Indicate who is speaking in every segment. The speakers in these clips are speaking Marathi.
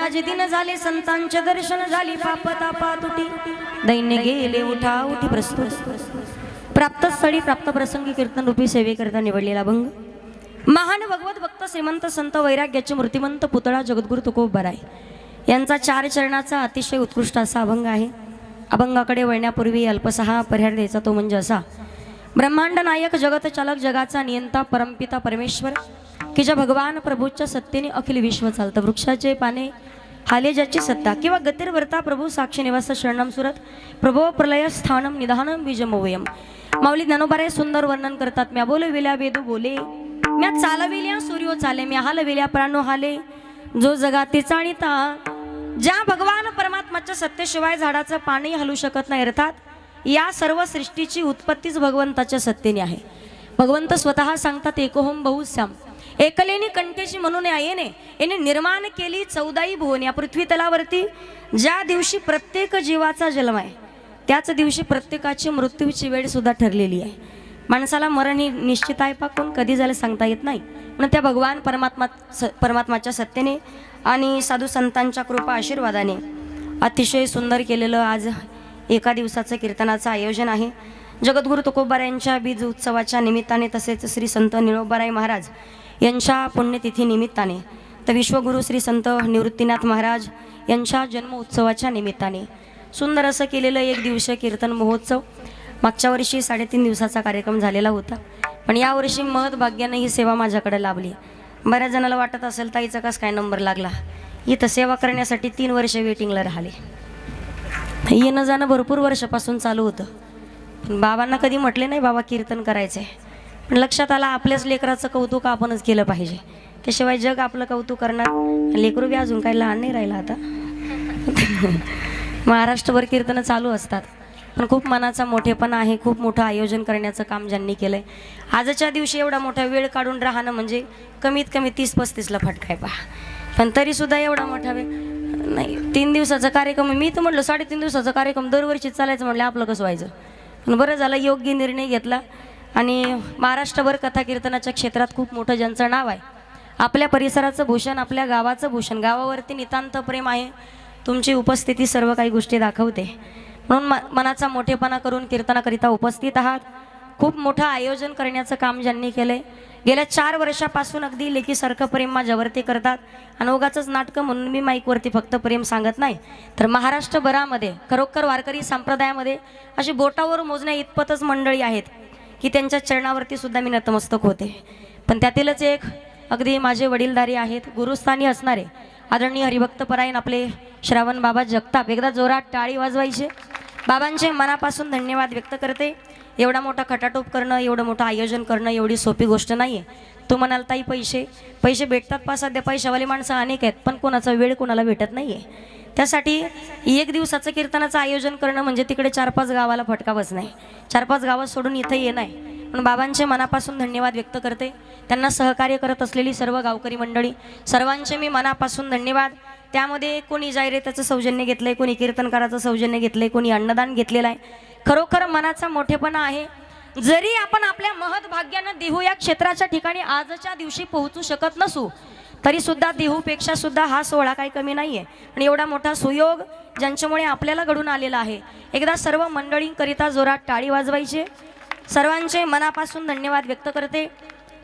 Speaker 1: राजे दिन झाले संतांचे दर्शन झाली पाप तापा तुटी दैन्य गेले उठा उठी प्रस्तुत प्राप्त स्थळी प्राप्त प्रसंगी कीर्तन रूपी सेवेकरिता निवडलेला अभंग महान भगवत भक्त श्रीमंत संत वैराग्याचे मूर्तिमंत पुतळा जगद्गुरु तुकोबराय यांचा 4 चरणाचा अतिशय उत्कृष्ट असा अभंग आहे। अभंगाकडे वळण्यापूर्वी अल्पसहा परिहार द्यायचा तो म्हणजे असा। ब्रह्मांड नायक जगत चालक जगाचा नियंता परमपिता परमेश्वर की ज्या भगवान प्रभूच्या सत्तेने अखिल विश्व चालतं। वृक्षाचे पाने हाले ज्याची सत्ता किंवा गतिर्वर्ता प्रभू साक्षी निवास शरणम सुरत प्रभो प्रलय स्थानम निधानम बीजमोयम। माऊली ज्ञानोबारे सुंदर वर्णन करतात। म्या बोलविल्या वेदू बोले म्या चालविल्या सूर्यो चाले म्या हालविल्या प्राणो हाले जो जगाती चाळीता ज्या भगवान परमात्माच्या सत्तेशिवाय झाडाचं पाणी हलू शकत नाही। अर्थात या सर्व सृष्टीची उत्पत्तीच भगवंताच्या सत्तेने आहे। भगवंत स्वतः सांगतात एकोहम बहुश्याम एकलेनी कंठेशी म्हणून आयेने याने निर्माण केली 14 भुवन। या पृथ्वी तलावरती ज्या दिवशी प्रत्येक जीवाचा जन्म आहे त्याच दिवशी प्रत्येकाची मृत्यूची वेळ सुद्धा ठरलेली आहे। माणसाला मरण ही निश्चित आहे कोण कधी झालं सांगता येत नाही। पण त्या भगवान परमात्माच्या सत्तेने आणि साधू संतांच्या कृपा आशीर्वादाने अतिशय सुंदर केलेलं आज एका दिवसाचं कीर्तनाचं आयोजन आहे। जगद्गुरु तुकोबारायांच्या बीज उत्सवाच्या निमित्ताने तसेच श्री संत निळोबाराय महाराज यांच्या पुण्यतिथी निमित्ताने तर विश्वगुरु श्री संत निवृत्तीनाथ महाराज यांच्या जन्म उत्सवाच्या निमित्ताने सुंदर असं केलेलं एक दिवसीय कीर्तन महोत्सव। मागच्या वर्षी 3.5 दिवसाचा कार्यक्रम झालेला होता पण यावर्षी महत् भाग्याने ही सेवा माझ्याकडे लाभली। बऱ्याच जणाला वाटत असेल ताईचा कस काय नंबर लागला। इथं सेवा करण्यासाठी 3 वर्ष वेटिंगला राहिले। येणं जाणं भरपूर वर्षापासून चालू होतं पण बाबांना कधी म्हटले नाही बाबा कीर्तन करायचं आहे। पण लक्षात आला आपल्याच लेकराचं कौतुक आपणच केलं पाहिजे त्याशिवाय जग आपलं कौतुक करणार। लेकरू बी अजून काही लहान नाही राहिला आता महाराष्ट्रभर कीर्तनं चालू असतात पण खूप मनाचा मोठेपणा आहे। खूप मोठं आयोजन करण्याचं काम ज्यांनी केलंय आजच्या दिवशी एवढा मोठा वेळ काढून राहणं म्हणजे कमीत कमी 30-35ला फटकाय पहा। पण तरीसुद्धा एवढा मोठा वेळ नाही। 3 दिवसाचा कार्यक्रम मी तर म्हटलं 3.5 दिवसाचा कार्यक्रम दरवर्षी चालायचं म्हटलं आपलं कसं व्हायचं। पण बरं झालं योग्य निर्णय घेतला आणि महाराष्ट्रभर कथा कीर्तनाच्या क्षेत्रात खूप मोठं ज्यांचं नाव आहे आपल्या परिसराचं भूषण आपल्या गावाचं भूषण गावावरती नितांत प्रेम आहे। तुमची उपस्थिती सर्व काही गोष्टी दाखवते म्हणून मनाचा मोठेपणा करून कीर्तनाकरिता उपस्थित आहात। खूप मोठं आयोजन करण्याचं काम ज्यांनी केलंय गेल्या 4 वर्षापासून अगदी लेकीसारखं प्रेम माझ्यावरती करतात। आणि उगाचच नाटकं म्हणून मी माईकवरती फक्त प्रेम सांगत नाही तर महाराष्ट्रभरामध्ये खरोखर वारकरी संप्रदायामध्ये अशी बोटावर मोजण्या इतपतच मंडळी आहेत की त्यांच्या चरणावरती सुद्धा मी नतमस्तक होते। पण त्यातीलच एक अगदी माझे वडीलधारी आहेत गुरुस्थानी असणारे आदरणीय हरिभक्तपरायण आपले श्रावण बाबा जगताप। एकदा जोरात टाळी वाजवायचे। बाबांचे मनापासून धन्यवाद व्यक्त करते। एवढा मोठा खटाटोप करणं एवढं मोठं आयोजन करणं एवढी सोपी गोष्ट नाही आहे। तो म्हणाल ताई पैसे भेटतात 5-6 पैशावाले माणसं अनेक आहेत पण कोणाचा वेळ कोणाला भेटत नाही आहे। त्यासाठी 1 दिवसाचं कीर्तनाचं आयोजन करणं म्हणजे तिकडे 4-5 गावाला फटकावच नाही। 4-5 गावात सोडून इथं येणं आहे। पण बाबांचे मनापासून धन्यवाद व्यक्त करते। त्यांना सहकार्य करत असलेली सर्व गावकरी मंडळी सर्वांचे मी मनापासून धन्यवाद। त्यामध्ये कोणी जाहिरातीचं सौजन्य घेतलंय कोणी कीर्तनकाराचं सौजन्य घेतलंय कोणी अन्नदान घेतलेलं आहे। खरोखर मनाचा मोठेपणा आहे। जरी आपण आपल्या महत् भाग्यानं देहू या क्षेत्राच्या ठिकाणी आजच्या दिवशी पोहोचू शकत नसू तरी सुद्धा देहूपेक्षा सुद्धा हा सोहळा काही कमी नाही आहे। आणि एवढा मोठा सुयोग ज्यांच्यामुळे आपल्याला घडून आलेला आहे। एकदा सर्व मंडळींकरिता जोरात टाळी वाजवायचे। सर्वांचे मनापासून धन्यवाद व्यक्त करते।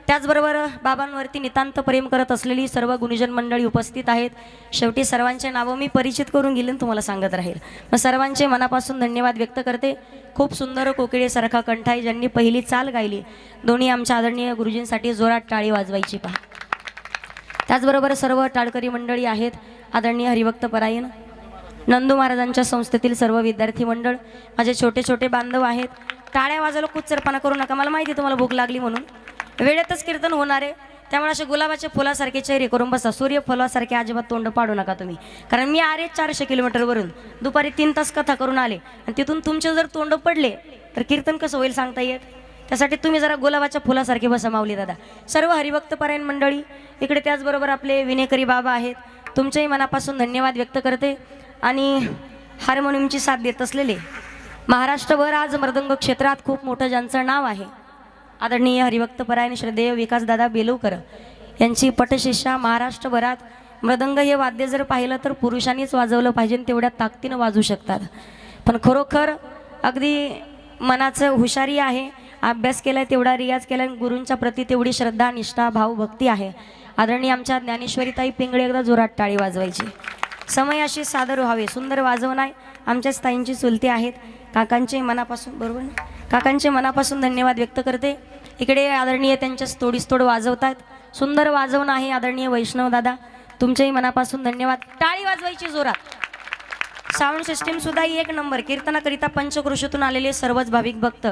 Speaker 1: त्याचबरोबर बाबांवरती नितांत प्रेम करत असलेली सर्व गुणीजन मंडळी उपस्थित आहेत। शेवटी सर्वांचे नावं मी परिचित करून गेले तुम्हाला सांगत राहील। मग सर्वांचे मनापासून धन्यवाद व्यक्त करते। खूप सुंदर कोकिळेसारखा कंठ आहे ज्यांनी पहिली चाल गायली दोन्ही आमच्या आदरणीय गुरुजींसाठी जोरात टाळी वाजवायची पहा। त्याचबरोबर सर्व टाळकरी मंडळी आहेत आदरणीय हरिभक्तपरायण नंदू महाराजांच्या संस्थेतील सर्व विद्यार्थी मंडळ माझे छोटे छोटे बांधव आहेत। टाळ्या वाजवलं कुचरपणा करू नका। मला माहिती तुम्हाला भूक लागली म्हणून वेळेतच कीर्तन होणार आहे त्यामुळे असे गुलाबाच्या फुलासारखे चेहरे करून बसा। सूर्यफुलासारखे अजिबात तोंड पाडू नका तुम्ही कारण मी 400 किलोमीटरवरून दुपारी 3 तास कथा करून आले आणि तिथून तुमचे जर तोंड पडले तर कीर्तन कसं होईल सांगता येत। त्यासाठी तुम्ही जरा गुलाबाच्या फुलासारखे बसा माऊली दादा। सर्व हरिभक्तपरायण मंडळी इकडे त्याचबरोबर आपले विनेकरी बाबा आहेत तुमच्याही मनापासून धन्यवाद व्यक्त करते। आणि हार्मोनियमची साथ देत असलेले महाराष्ट्रभर आज मृदंग क्षेत्रात खूप मोठं ज्यांचं नाव आहे आदरणीय हरिभक्तपरायण श्रद्धेय विकासदादा बेलवकर यांची पटशिष्या महाराष्ट्रभरात मृदंग हे वाद्य जर पाहिलं तर पुरुषांनीच वाजवलं पाहिजे, तेवढ्या ताकदीनं वाजवू शकतात. पण खरोखर अगदी मनाचं हुशारी आहे, अभ्यास केला तेवढा रियाज केला, गुरूंच्या प्रती तेवढी श्रद्धा निष्ठा भाव भक्ती आहे. आदरणीय आमच्या ज्ञानेश्वरीताई पिंगळे एकदा जोरात टाळी वाजवायची. समय अशी सादर व्हावे, सुंदर वाजवण आहे. आमच्याच ताईंची चुलती आहेत. काकांचे मनापासून बरोबर ना, काकांचे मनापासून धन्यवाद व्यक्त करते. इकडे आदरणीय त्यांच्याच तोडीस-तोड वाजवतात. सुंदर वाजवण आहे. आदरणीय वैष्णव दादा तुमच्याही मनापासून धन्यवाद. टाळी वाजवायची जोरात. साऊंड सिस्टीम सुद्धा एक नंबर. कीर्तनाकरिता पंचक्रोशीतून आलेले सर्वच भाविक भक्त.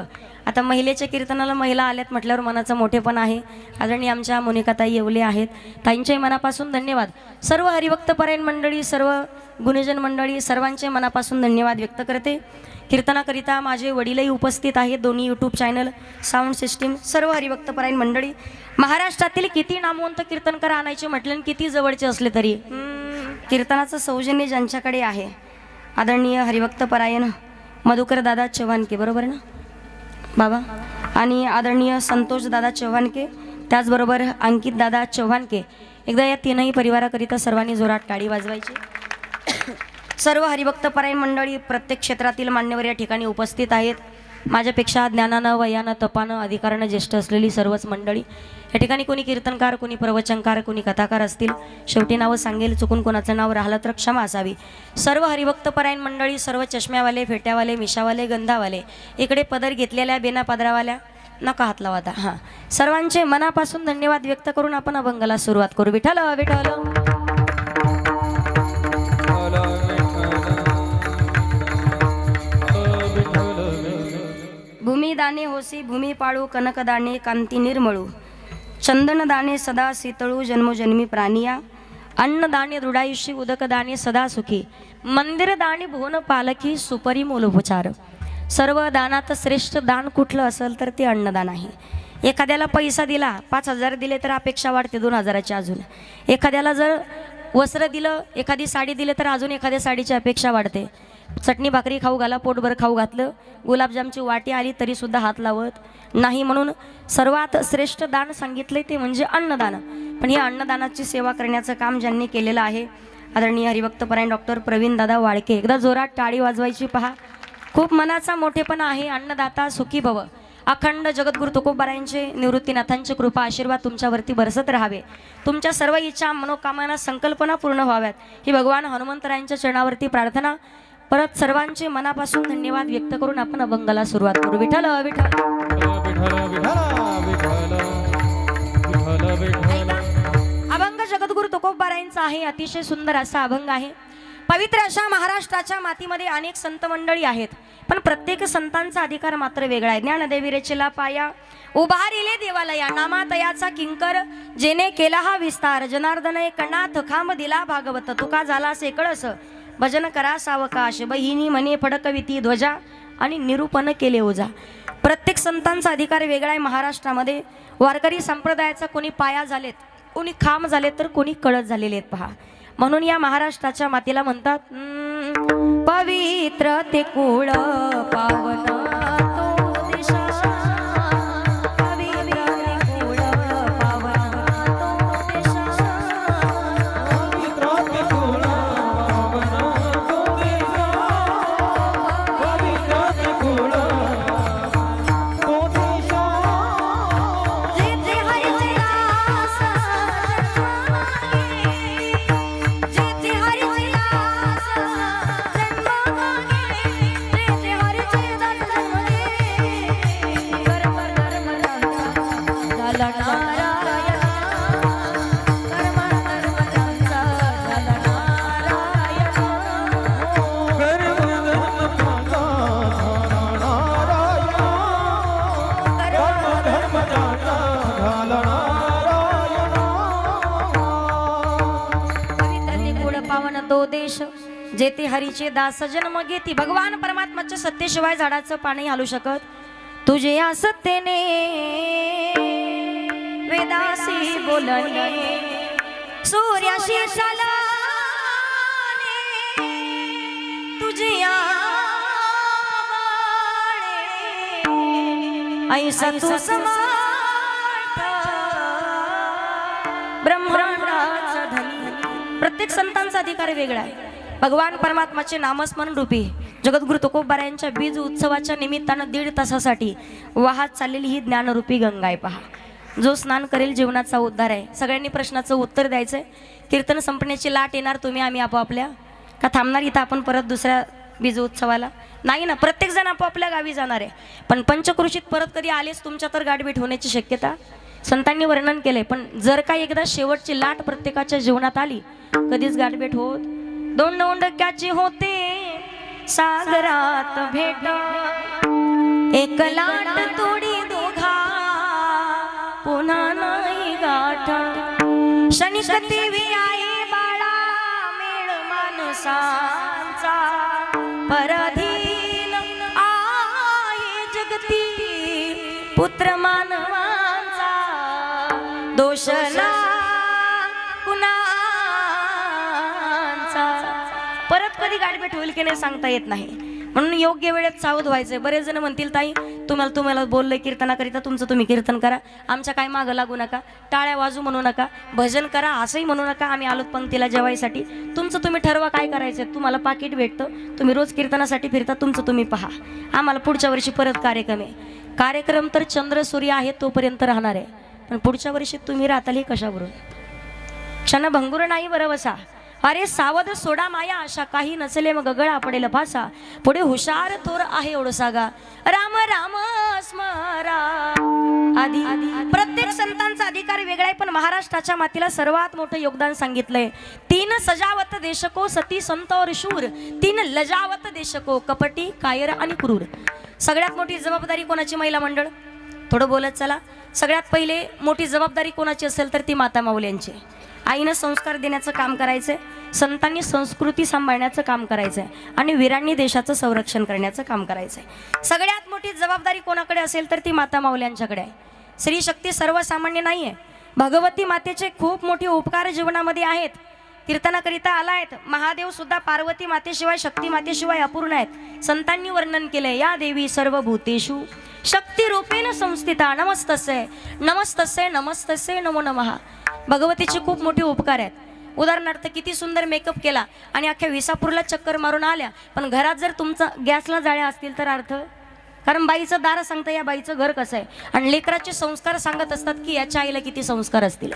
Speaker 1: आता महिलेच्या कीर्तनाला महिला आल्यात म्हटल्यावर मनाचं मोठेपण आहे. आदरणीय आमच्या मोनिकाताई येवले आहेत. ताईंच्याही मनापासून धन्यवाद. सर्व हरिभक्तपरायण मंडळी, सर्व गुणजन मंडळी, सर्वांचे मनापासून धन्यवाद व्यक्त करते. कीर्तनाकरिता माझे वडीलही उपस्थित आहेत. दोन्ही यूट्यूब चॅनल, साऊंड सिस्टीम, सर्व हरिभक्तपरायण मंडळी. महाराष्ट्रातील किती नामवंत कीर्तनकार आणायचे म्हटलं, किती जवळचे असले तरी कीर्तनाचं सौजन्य ज्यांच्याकडे आहे, आदरणीय हरिभक्तपरायण मधुकर दादा चव्हाणके, बरोबर ना बाबा, आणि आदरणीय संतोष दादा चव्हाणके, त्याचबरोबर अंकित दादा चव्हाणके. एकदा या तीनही परिवाराकरिता सर्वांनी जोरात टाळी वाजवायची. सर्व हरिभक्तपरायण मंडळी, प्रत्येक क्षेत्रातील मान्यवर या ठिकाणी उपस्थित आहेत. माझ्यापेक्षा ज्ञानानं, वयानं, तपानं, अधिकारानं ज्येष्ठ असलेली सर्वच मंडळी या ठिकाणी. कोणी कीर्तनकार, कोणी प्रवचनकार, कोणी कथाकार असतील. शेवटी नावं सांगेल, चुकून कोणाचं नाव राहिलं तर क्षमा असावी. सर्व हरिभक्तपरायण मंडळी, सर्व चष्म्यावाले, फेट्यावाले, मिशावाले, गंधावाले, इकडे पदर घेतलेल्या, बेना पदरावाल्या, नका हात लावा आता. हां, सर्वांचे मनापासून धन्यवाद व्यक्त करून आपण अभंगाला सुरुवात करू. विठ्ठल विठ्ठल. भूमी दाणे होसी भूमी पाळू, कनक दाणे कांती निर्मळू, चंदन दाणे सदा शीतळू, जन्मोजन्मी प्राणिया, अन्नदाणे दृढायुषी, उदक दाणे सदा सुखी, मंदिर दाणे भुवन पालखी, सुपरी मूलोपचार. सर्व दानात श्रेष्ठ दान कुठलं असेल तर ते अन्नदान आहे. एखाद्याला पैसा दिला, 5,000 दिले तर अपेक्षा वाढते 2,000ची अजून. एखाद्याला जर वस्त्र दिलं, एखादी साडी दिली तर अजून एखाद्या साडीची अपेक्षा वाढते. चटणी भाकरी खाऊ घाला, पोटभर खाऊ घातलं, गुलाबजामची वाटी आली तरीसुद्धा हात लावत नाही. म्हणून सर्वात श्रेष्ठ दान सांगितले ते म्हणजे अन्नदान. पण हे अन्नदानाची सेवा करण्याचं काम ज्यांनी केलेलं आहे, आदरणीय हरिभक्तपरायण डॉक्टर प्रवीण दादा वाळके. एकदा जोरात टाळी वाजवायची. पहा, खूप मनाचा मोठेपणा आहे. अन्नदाता सुखी भव. अखंड जगद्गुरु तुकोबारायांचे, निवृत्तीनाथांची कृपा आशीर्वाद तुमच्यावरती बरसत राहावे. तुमच्या सर्व इच्छा, मनोकामना, संकल्पना पूर्ण व्हाव्यात ही भगवान हनुमंतरायांच्या चरणावरती प्रार्थना. परत सर्वांचे मनापासून धन्यवाद व्यक्त करून आपण अभंगाला सुरुवात करू. विठ्ठल विठ्ठल. अभंग जगद्गुरु तुकोबारायांचा आहे. अतिशय सुंदर असा अभंग आहे. पवित्र अशा महाराष्ट्राच्या मातीमध्ये अनेक संत मंडळी आहेत, पण प्रत्येक संतांचा अधिकार मात्र वेगळा आहे. ज्ञानदेवी रेचेला पाया, उभारिले देवालया, नामातयाचा किंकर, जेने केला हा विस्तार, जनार्दन कणाथ खांब दिला भागवत, तुका झाला से कळस, भजन करा सावकाश, बहिणी म्हणे फडकविती ध्वजा, आणि निरूपण केले ओझा. प्रत्येक संतांचा अधिकार वेगळा आहे महाराष्ट्रामध्ये. वारकरी संप्रदायाचा कोणी पाया झालेत, कोणी खांब झालेत, तर कोणी कळस झालेले आहेत. पहा, म्हणून या महाराष्ट्राच्या मातीला म्हणतात पवित्र ते कुळ पावन तो देश, पवित्र ते कुळ पावन तो देश, पवित्र ते कुळ पावन तो देश, पवित्र ते कुळ तो देश, जेथे हरिचे दास तो देश, जेथे हरीचे दास जन्म घेती. भगवान परमात्माच्या सत्तेशिवाय झाडाचं पाणी हलू शकत. तुझे असत्तेने वेदासी बोलणे, सूर्याशी चालणे, तुझे ऐसा तू समर्थ, ब्रह्मांडाचा धनी, प्रत्येक संतांचा अधिकार वेगळा आहे. भगवान परमात्माचे नामस्मरण रूपी जगद्गुरु तुकोबारा यांच्या बीज उत्सवाच्या निमित्तानं 1.5 तासासाठी वाहत चाललेली ही ज्ञानरूपी गंगा आहे. पहा, जो स्नान करेल जीवनाचा उद्धार आहे. सगळ्यांनी प्रश्नाचं उत्तर द्यायचंय. कीर्तन संपण्याची लाट येणार, तुम्ही आम्ही आपापल्या का थांबणार इथं आपण परत दुसऱ्या बीज उत्सवाला? नाही ना, प्रत्येक जण आपापल्या गावी जाणार आहे. पण पंचक्रोशीत परत कधी आलेच तुमच्या तर गाठभेट होण्याची शक्यता संतांनी वर्णन केलंय. पण जर का एकदा शेवटची लाट प्रत्येकाच्या जीवनात आली, कधीच गाठभेट होत. 2 डोंडक्याची होते सागरात भेट, एक लाट तोडी दोघा पुन्हा नाही गाठ. क्षणिक देवी आई बाळा मेळ माणसांचा, पराधीन आहे जगती पुत्र मानवांचा. दोषला कुणाचा परत कधी गाठभेट होईल की नाही सांगता येत नाही. म्हणून योग्य वेळेत सावध व्हायचंय. बरेच जण म्हणतील ताई तुम्हाला बोललंय कीर्तनाकरिता, तुमचं तुम्ही कीर्तन करा, आमच्या काय मागं लागू नका, टाळ्या वाजू म्हणू नका, भजन करा असंही म्हणू नका, आम्ही आलोत पंक्तीला जेवायसाठी. तुमचं तुम्ही ठरवा काय करायचंय. तुम्हाला पाकिट भेटतं, तुम्ही रोज कीर्तनासाठी फिरता, तुमचं तुम्ही पहा. आम्हाला पुढच्या वर्षी परत कार्यक्रम आहे. कार्यक्रम तर चंद्र सूर्य आहे तोपर्यंत राहणार आहे, पण पुढच्या वर्षी तुम्ही राहताल कशावरून? क्षणभंगुर नाही बरं बसा. अरे सावध सोडा माया आशा, काही नसले मग गगळा पडेल भाषा. पुढे हुशार थोर आहे एवढं सागा, राम राम स्मरा. आधी प्रत्येक संतांचा अधिकार वेगळा आहे, पण महाराष्ट्राच्या मातीला सर्वात मोठं योगदान सांगितलंय. 3 सजावत देशको सती संत और शूर, 3 लजावत देशको कपटी कायर आणि क्रूर. सगळ्यात मोठी जबाबदारी कोणाची महिला मंडळ? थोडं बोलत चला. सगळ्यात पहिले मोठी जबाबदारी कोणाची असेल तर ती माता माऊल्यांची. आईनं संस्कार देण्याचं काम करायचंय, संतांनी संस्कृती सांभाळण्याचं काम करायचंय आणि वीरांनी देशाचं संरक्षण करण्याचं काम करायचंय. सगळ्यात मोठी जबाबदारी कोणाकडे असेल तर ती माता माऊल्यांच्याकडे आहे. स्त्री शक्ती सर्वसामान्य नाहीये. भगवती मातेचे खूप मोठे उपकार जीवनामध्ये आहेत. कीर्तनाकरिता आलायत. महादेव सुद्धा पार्वती मातेशिवाय शक्ती मातेशिवाय अपूर्ण आहेत. संतांनी वर्णन केलंय, या देवी सर्वभूतेषु शक्ती रूपेण संस्थिता, नमस्तस्यै नमस्तस्यै नमस्तस्यै नमो नमः. भगवतीचे खूप मोठे उपकार आहेत. उदाहरणार्थ किती सुंदर मेकअप केला आणि अख्ख्या विसापूरला चक्कर मारून आल्या, पण घरात जर तुमचा गॅसला जाळ्या असतील तर अर्थ? कारण बाईचं दार सांगतं या बाईचं घर कसं आहे, आणि लेकराचे संस्कार सांगत असतात की याच्या आईला किती संस्कार असतील.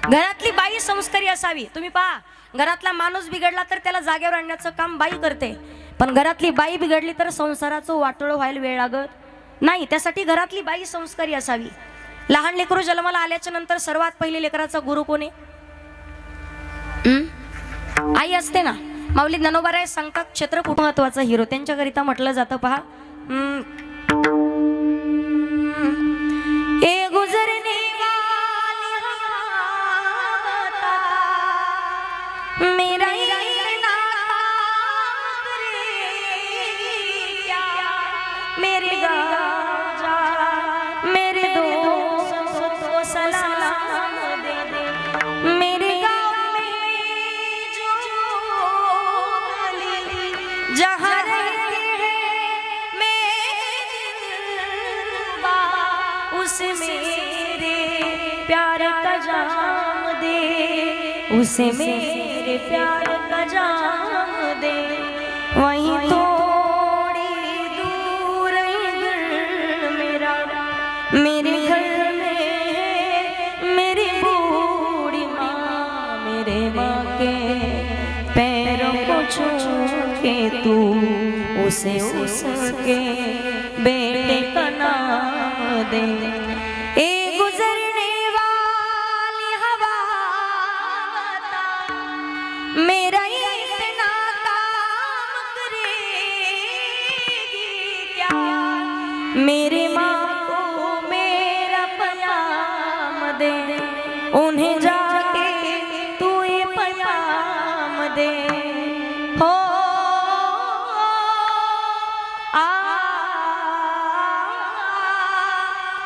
Speaker 1: घरातली बाई संस्कारी असावी. तुम्ही पहा, घरातला माणूस बिघडला तर त्याला जागेवर आणण्याचं काम बाई करते, पण घरातली बाई बिघडली तर संसाराचं वाटोळं व्हायला वेळ लागत नाही. त्यासाठी घरातली बाई संस्कारी असावी. लहान लेकरू जन्माला आल्याच्या नंतर सर्वात पहिले लेकराचा गुरु कोणी? आई असते ना. माऊली ज्ञानोबाराय सांगतात क्षेत्र खूप महत्वाचा हिरो, त्यांच्याकरिता म्हटलं जातं. पहा, ए गुजरने वाली मेरा मेरे मेरे दोस्त को सलाम दे दे. मेरे गाँव में जो गली जहाँ रहते हैं मेरे दिलवा, उसे मेरे प्यार का जाम दे, उसे मेरे प्यार का जाम दे. वहीं थोड़ी दूर घर मेरा, मेरे घर में मेरी बूढ़ी माँ, मेरे माँ के पैरों को छू के तू उसे उसके बेटे का नाम दे. ए गुजरने वाली हवा बता, मेरा इतना काम करेगी क्या? मेरी माँ को मेरा पयाम दे, उन्हें जाके तू ये पयाम दे. हो आ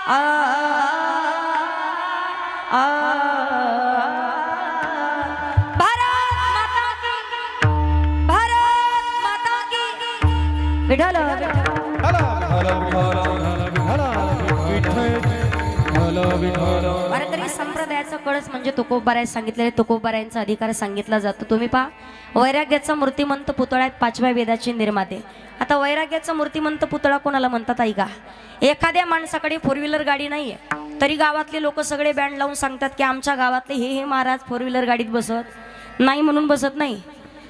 Speaker 1: आ आ भारत माता की, भारत माता की. विठ्ठल वारकरी संप्रदायाचं कळस म्हणजे तुकोबाराय सांगितलेले, तुकोबारायांचा अधिकार सांगितला जातो. तुम्ही पहा, वैराग्याचा मूर्तिमंत पुतळा आहेत 5व्या वेदाचे निर्माते. आता वैराग्याचा मूर्तिमंत पुतळा कोणाला म्हणतात ऐका. एखाद्या माणसाकडे 4 व्हीलर गाडी नाहीये, तरी गावातले लोक सगळे बँड लावून सांगतात की आमच्या गावातले हे महाराज 4 व्हीलर गाडीत बसत नाही म्हणून बसत नाही.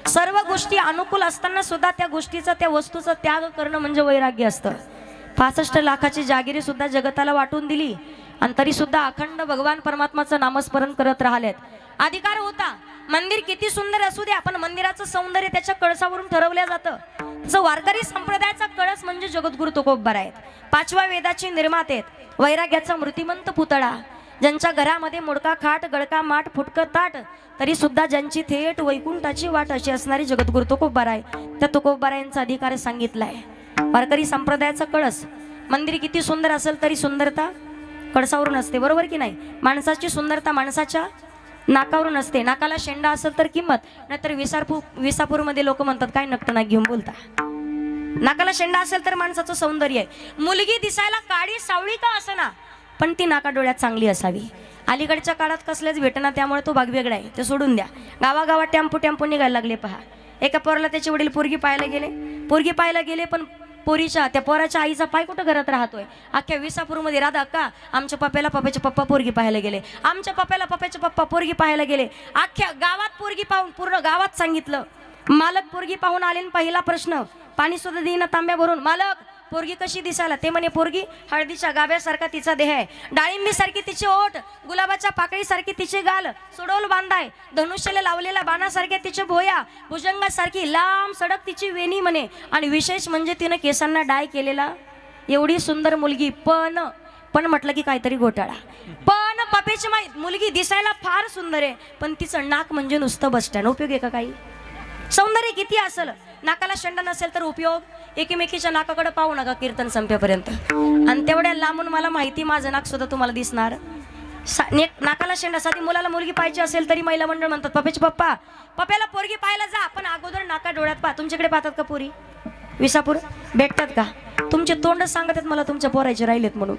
Speaker 1: सर्व गोष्टी अनुकूल असताना सुद्धा त्या गोष्टीचा, त्या वस्तूचा त्याग करणं म्हणजे वैराग्य असतं. 65 लाखाची जागिरी सुद्धा जगताला वाटून दिली आणि तरी सुद्धा अखंड भगवान परमात्माचं नामस्मरण करत राहिलेत. अधिकार होता. मंदिर किती सुंदर असू द्या, पण मंदिराचं सौंदर्य त्याच्या कळसावरून ठरवलं जातं. जो वारकरी संप्रदायाचा कळस म्हणजे जगद्गुरु तुकोबाराय आहेत. 5व्या वेदाचे निर्माते आहेत. वैराग्याचा मूर्तिमंत पुतळा, ज्यांच्या घरामध्ये मोडका खाट, गडका माठ, फुटकं ताट, तरी सुद्धा ज्यांची थेट वैकुंठाची वाट अशी असणारी जगद्गुरु तुकोबाराय, त्या तुकोबारायांचा अधिकार सांगितलाय. वारकरी संप्रदायाचा कळस, मंदिर किती सुंदर असेल तरी सुंदरता कळसावरून असते, बरोबर की नाही. माणसाची सुंदरता माणसाच्या नाकावरून असते. नाकाला शेंडा असेल तर किंमत, नाहीतर विसापूरमध्ये लोक म्हणतात काय नकट नाक घेऊन बोलता. नाकाला शेंडा असेल तर माणसाचं सौंदर्य आहे. मुलगी दिसायला काळी सावळी का असना, पण ती नाका डोळ्यात चांगली असावी. अलीकडच्या काळात कसलेच भेटना, त्यामुळे तो भाग वेगळा आहे, ते सोडून द्या. गावागावात टेम्पो निघायला लागले. पहा, एका पोराला त्याचे वडील पोरगी पाहायला गेले, पण पोरीच्या त्या पोराच्या आईचा पाय कुठं घरात राहतोय. अख्ख्या विसापूरमध्ये राधा का आमच्या पप्पाला पप्पाचे पप्पा पोरगी पाहायला गेले, आमच्या पप्पाला पप्पाचे पप्पा पोरगी पाहायला गेले. अख्ख्या गावात पोरगी पाहून पूर्ण गावात सांगितलं. मालक पोरगी पाहून आले. पहिला प्रश्न, पाणी सुद्धा देईना तांब्या भरून, मालक पोरगी कशी दिसायला. ते म्हणे पोरगी हळदीच्या गाभ्यासारखा तिचा देह आहे, डाळिंबी सारखी तिचे ओठ, गुलाबाच्या पाकळीसारखी तिचे गाल, सुडोल बांधाय, धनुष्याला लावलेल्या बाणासारख्या तिचे भोया, भुजंगासारखी लांब सडक तिची वेणी म्हणे. आणि विशेष म्हणजे तिनं केसांना डाय केलेला. एवढी सुंदर मुलगी, पण म्हटलं की काहीतरी घोटाळा. पण पपेची माहीत, मुलगी दिसायला फार सुंदर आहे, पण तिचं नाक म्हणजे नुसतं बस स्टँड. उपयोग आहे का काही. सौंदर्य किती असेल, नाकाला शेंडा नसेल तर उपयोग. एकमेकीच्या नाकाकडे पाहू नका कीर्तन संपेपर्यंत. आणि तेवढ्या लांबून मला माहिती, माझं नाक सुद्धा तुम्हाला दिसणार. नाकाला शेंडा. साधी मुलाला मुलगी पाहिजे असेल तरी महिला मंडळ म्हणतात पप्पाचे पप्पा पप्याला पोरगी पाहायला जा, पण अगोदर नाका डोळ्यात पहा. तुमच्याकडे पाहतात का पोरी विसापूर भेटतात का. तुमचे तोंड सांगत आहेत मला तुमच्या पोरायचे राहिलेत म्हणून.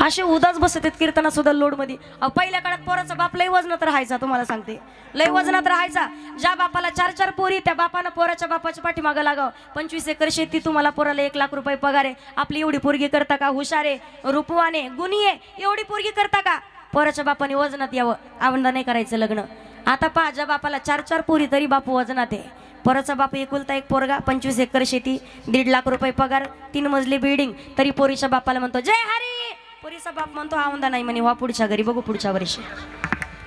Speaker 1: असे उदास बसत आहेत कीर्तना सुद्धा लोडमध्ये. पहिल्या काळात पोराचा बाप लय वजनात राहायचा, तुम्हाला सांगते लय वजनात राहायचा. ज्या बापाला 4 पोरी, त्या बापानं पोराच्या बापाच्या पाठीमागं लागावं. 25 एकर शेती, तुम्हाला पोराला 1 लाख रुपये पगार आहे. आपली एवढी पोरगी करता का. हुशार आहे, रूपवाने, गुणी आहे, एवढी पोरगी करता का. पोराच्या बापाने वजनात यावं, आवंदा नाही करायचं लग्न. आता पहा, ज्या बापाला 4 पोरी तरी बापू वजनात आहे. पोराचा बाप एकुलता एक पोरगा, 25 एकर शेती, 1.5 लाख रुपये पगार, 3 मजली बिल्डिंग, तरी पोरीच्या बापाला म्हणतो जय हरी. पोरीचा बाप म्हणतो आवंदा नाही म्हणे, वा पुढच्या घरी बघू पुढच्या वर्षी.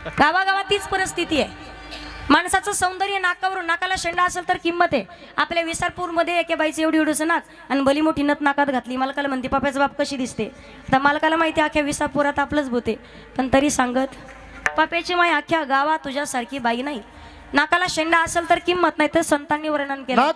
Speaker 1: गावागावात तीच परिस्थिती आहे. माणसाचं सौंदर्य नाकावरून. नाकाला शेंडा असेल तर किंमत आहे. आपल्या विसारपूरमध्ये एके बाईचं एवढी नाक आणि भली मोठी नथ नाकात घातली. मालकाला म्हणते पप्याचा बाप कशी दिसते. आता मालकाला माहिती अख्ख्या विसारपुरात आपलंच बोते, पण तरी सांगत पप्याची माय अख्ख्या गावात तुझ्यासारखी बाई नाही. नाकाला शेंडा असेल तर किंमत, नाही तर संतांनी वर्णन केलं.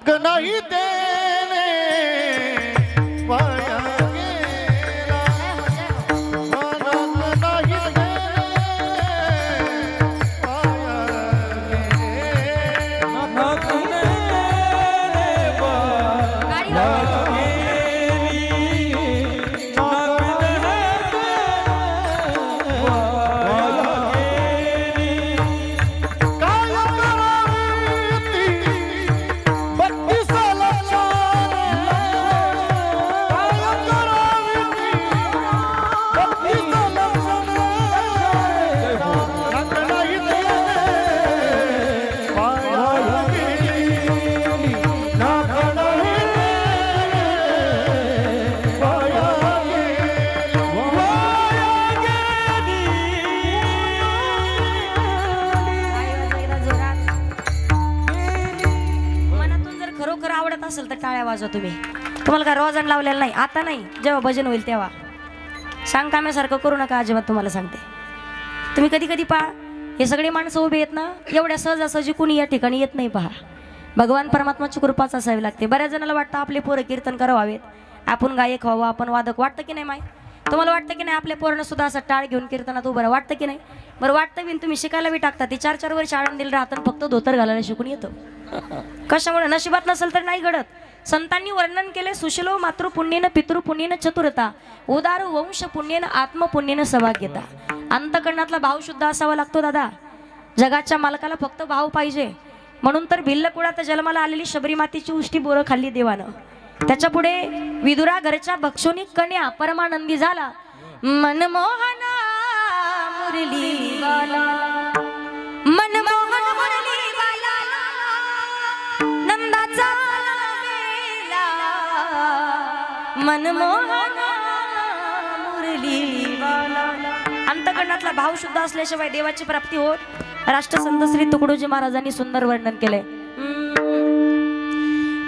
Speaker 1: असेल तर टाळ्या वाजवा तुम्ही. तुम्हाला काय रोजान लावलेलं नाही, आता नाही, जेव्हा भजन होईल तेव्हा. सांग काम्यासारखं करू नका अजिबात, तुम्हाला सांगते. तुम्ही कधी कधी पहा, हे सगळे माणसं उभे आहेत ना, एवढ्या सहजासहजी कुणी या ठिकाणी येत नाही. पहा, भगवान परमात्माची कृपाच असावी लागते. बऱ्याच जणाला वाटतं आपले पोरं कीर्तन करावेत, आपण गायक व्हावं, आपण वादक. वाटतं की नाही माय, तुम्हाला वाटतं की नाही आपल्या पोरांना सुद्धा असं टाळ घेऊन कीर्तनात उभं वाटतं की नाही. बरं वाटतं बिन, तुम्ही शिकायला बी टाकता. ते 4 वर्ष आळंदीला राहतात, फक्त धोतर घालायला शिकून येतं. कशामुळे. नशिबात नसेल तर नाही घडत. संतांनी वर्णन केले, सुशिलो मातृपुण्येन पितृपुण्येन चतुरता, उदार वंश पुण्येन आत्मपुण्येन सौभाग्यता. अंतकरणातला भाव शुद्ध असावा लागतो दादा. जगाच्या मालकाला फक्त भाव पाहिजे. म्हणून तर भिल्लकुळात जन्माला आलेली शबरी मातेची उष्टी बोरं खाल्ली देवानं. त्याच्या पुढे विदुरा घरच्या भक्षोनी कन्या परमानंदी झाला. मनमोहना मुरली वाला, मनमोहन मुरली वाला, नंदाचा वेला, मनमोहन मुरली वाला. अंतकरणातला भाव शुद्ध असल्याशिवाय देवाची प्राप्ती होत. राष्ट्रसंत श्री तुकडोजी महाराजांनी सुंदर वर्णन केलंय.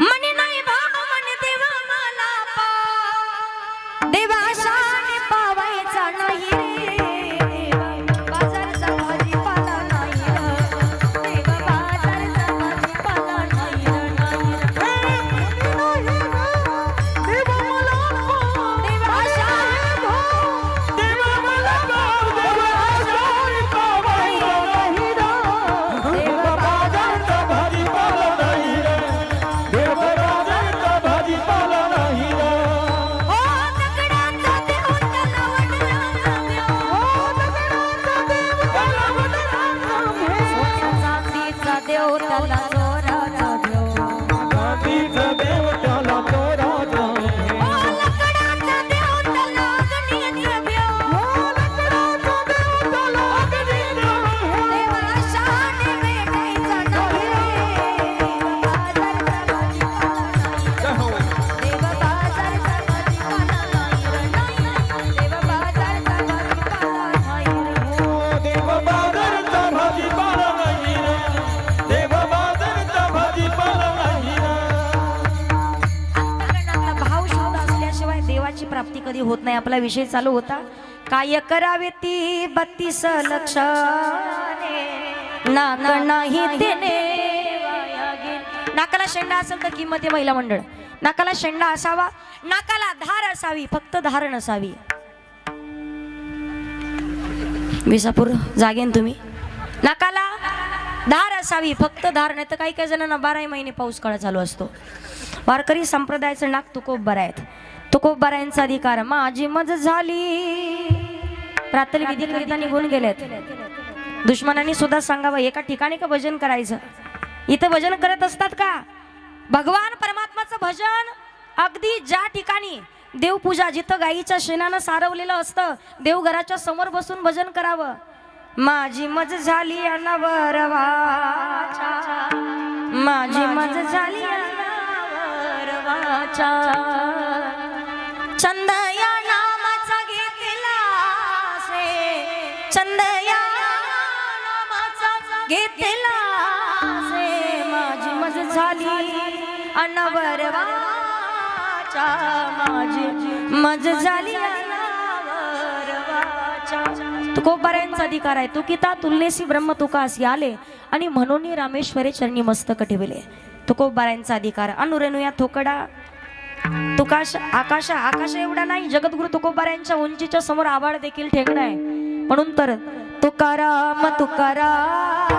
Speaker 1: मनी नाही भाव मन देवा मला पा, देवा शाने पावायचा नाही रे, बाजारचा भाजीपाला नाही रे, देवा बाजारचा भाजीपाला नाही रे, देवा मला पा, देवा शाने भाव, देवा मला भाव, देवा शाने पावायचा नाही रे, देवा बाजारचा भाजीपाला नाही रे, देवा बाजारचा भाजीपाला नाही रे. हो दगडाचा देव त्याला वडलाचा देव, हो दगडाचा देव त्याला वडलाचा देव, चांदीचा देव त्याला चोराचा देव, चांदीचा देव त्याला चोराचा देव, हो लकडाचा देव त्याला अग्नीचा देव, हो लकडाचा देव त्याला अग्नीचा देव, देवा शाने भेटायचा नाही रे, बाजारचा भाजीपाला नाही, देवा बाजारचा भाजीपाला नाही रे, देवा बाजारचा भाजीपाला नाही रे,
Speaker 2: हो देवा बाजारचा भाजीपाला नाही रे, देवा बाजारचा भाजीपाला नाही रे.
Speaker 1: अंतकरणातला भाव शुद्ध असल्याशिवाय देवाची प्राप्ती कधी होत नाही. आपला विषय चालू होता, काय करावे ती 32 लक्षणे, नाक नाही देणे वाया गेले. नाकाला शेंडा असेल तर किंमत आहे महिला मंडळ. नाकाला शेंडा असावा, नाकाला धार असावी, फक्त धार नसावी. विसापूर जागेन तुम्ही. नाकाला धार असावी, फक्त धार. नाही तर काही काही जणांना 12 महिने पाऊस काळ चालू असतो. वारकरी संप्रदायाचं नाक तुकोब बरायत. तुकोब बरायांचा अधिकार. माझी मज झाली, प्रातल विधी करिता निघून गेलेत. दुश्मनांनी सुद्धा सांगावं, एका ठिकाणी का भजन करायचं. इथं भजन करत असतात का? भगवान परमात्माचं भजन अगदी ज्या ठिकाणी देवपूजा, जिथं गाईच्या शेणानं सारवलेलं असतं, देवघराच्या समोर बसून भजन करावं. माझी मज झाली अनवरवाचा, माझी मज झाली अनवरवाचा, छंद या नामाचा घेतला से, छंद या नामाचा घेतला से, माझी मज झाली अनवरवाचा, माझी मज झाली अनवरवाचा. तुकोबाऱ्यांचा अधिकार आहे. तुकिता तुलनेसी ब्रह्म तुकासी आले आणि म्हणून रामेश्वरे चरणी मस्तक ठेवले. तुकोबाऱ्यांचा अधिकार. अनुरेणुया थोकडा तुकाश आकाश, आकाश एवढा नाही, जगद्गुरु तुकोबाऱ्यांच्या उंचीच्या समोर आभाळ देखील ठेकणं आहे. म्हणून तर तुकाराम तुकाराम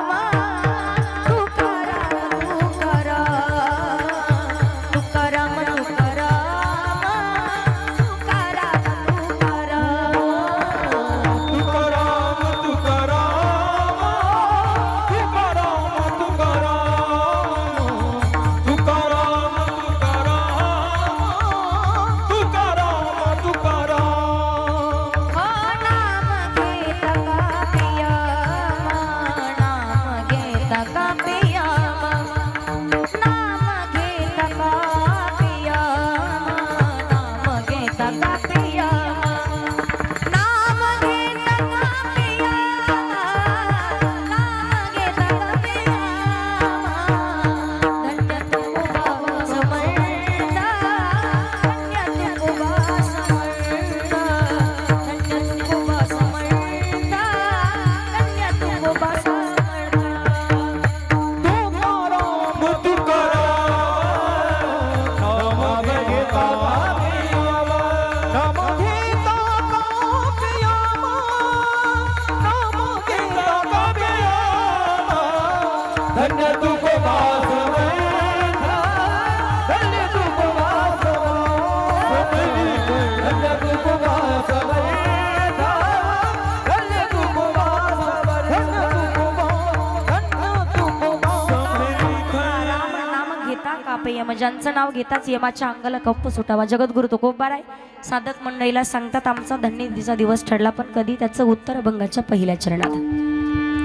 Speaker 1: पाप यम, ज्यांचं नाव घेताच यमाच्या अंगाला कंप सुटावा. जगद्गुरु तुकोबार आहे साधक मंडळीला सांगतात आमचा धन्यतीचा दिवस ठरला, पण कधी त्याचं उत्तर अभंगाच्या पहिल्या चरणात.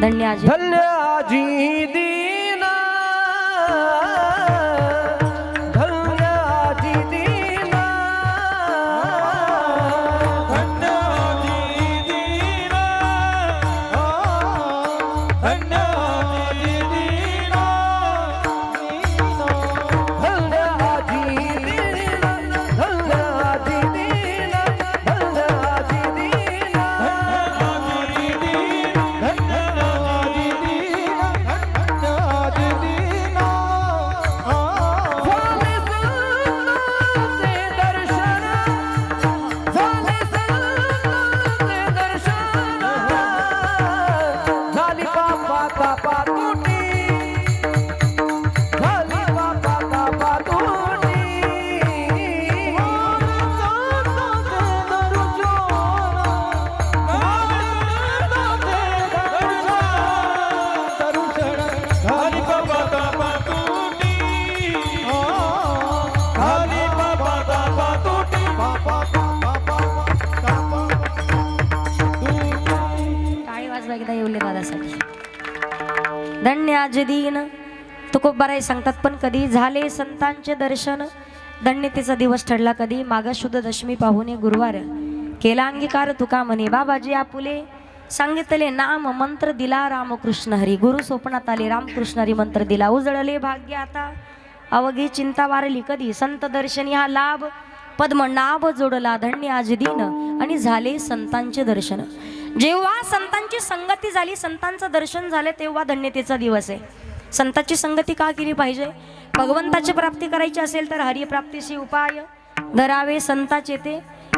Speaker 1: धन्य आजी
Speaker 2: धन्य आजी दीना, धन्य आजी दीना, धन्य आजी दीना, धन्य आजी दीना, धन्य आजी दीना, धन्य आजी दीना, धन्य आजी दीना, धन्य आजी दीना, धन्य आजी दीना. झाले संतांचे दर्शन, झाले संतांचे दर्शन, झाली पापा तापा तुटी, झाली पापा तापा तुटी. झाली पापा तापा तुटी, झाली पापा तापा तुटी, पापा तापा
Speaker 1: टाळी वाजवा एकदा येऊले दादासाठी. धन्य आजी दीन तुकोबाराय सांगतात, पण कधी झाले संतांचे दर्शन, धन्यतेचा दिवस ठरला कधी. मागा शुद्ध दशमी पाहुणे गुरुवार, केला अंगीकार तुका म्हणे. बाबाजी आपुले सांगितले नाम मंत्र दिला रामकृष्ण हरी. गुरु स्वप्नात आले रामकृष्ण हरी मंत्र दिला. उजळले भाग्य आता अवघी चिंता वारली कधी. संत दर्शनी हा लाभ पद्म नाभ जोडला. धन्य आजी दीन आणि झाले संतांचे दर्शन. जेव्हा संतांची संगती झाली, संतांचं दर्शन झाले, तेव्हा धन्यतेचा दिवस आहे. संतांची संगती का केली पाहिजे? भगवंताची प्राप्ती करायची असेल तर हरिप्राप्तीशी उपाय धरावे संताचे ते.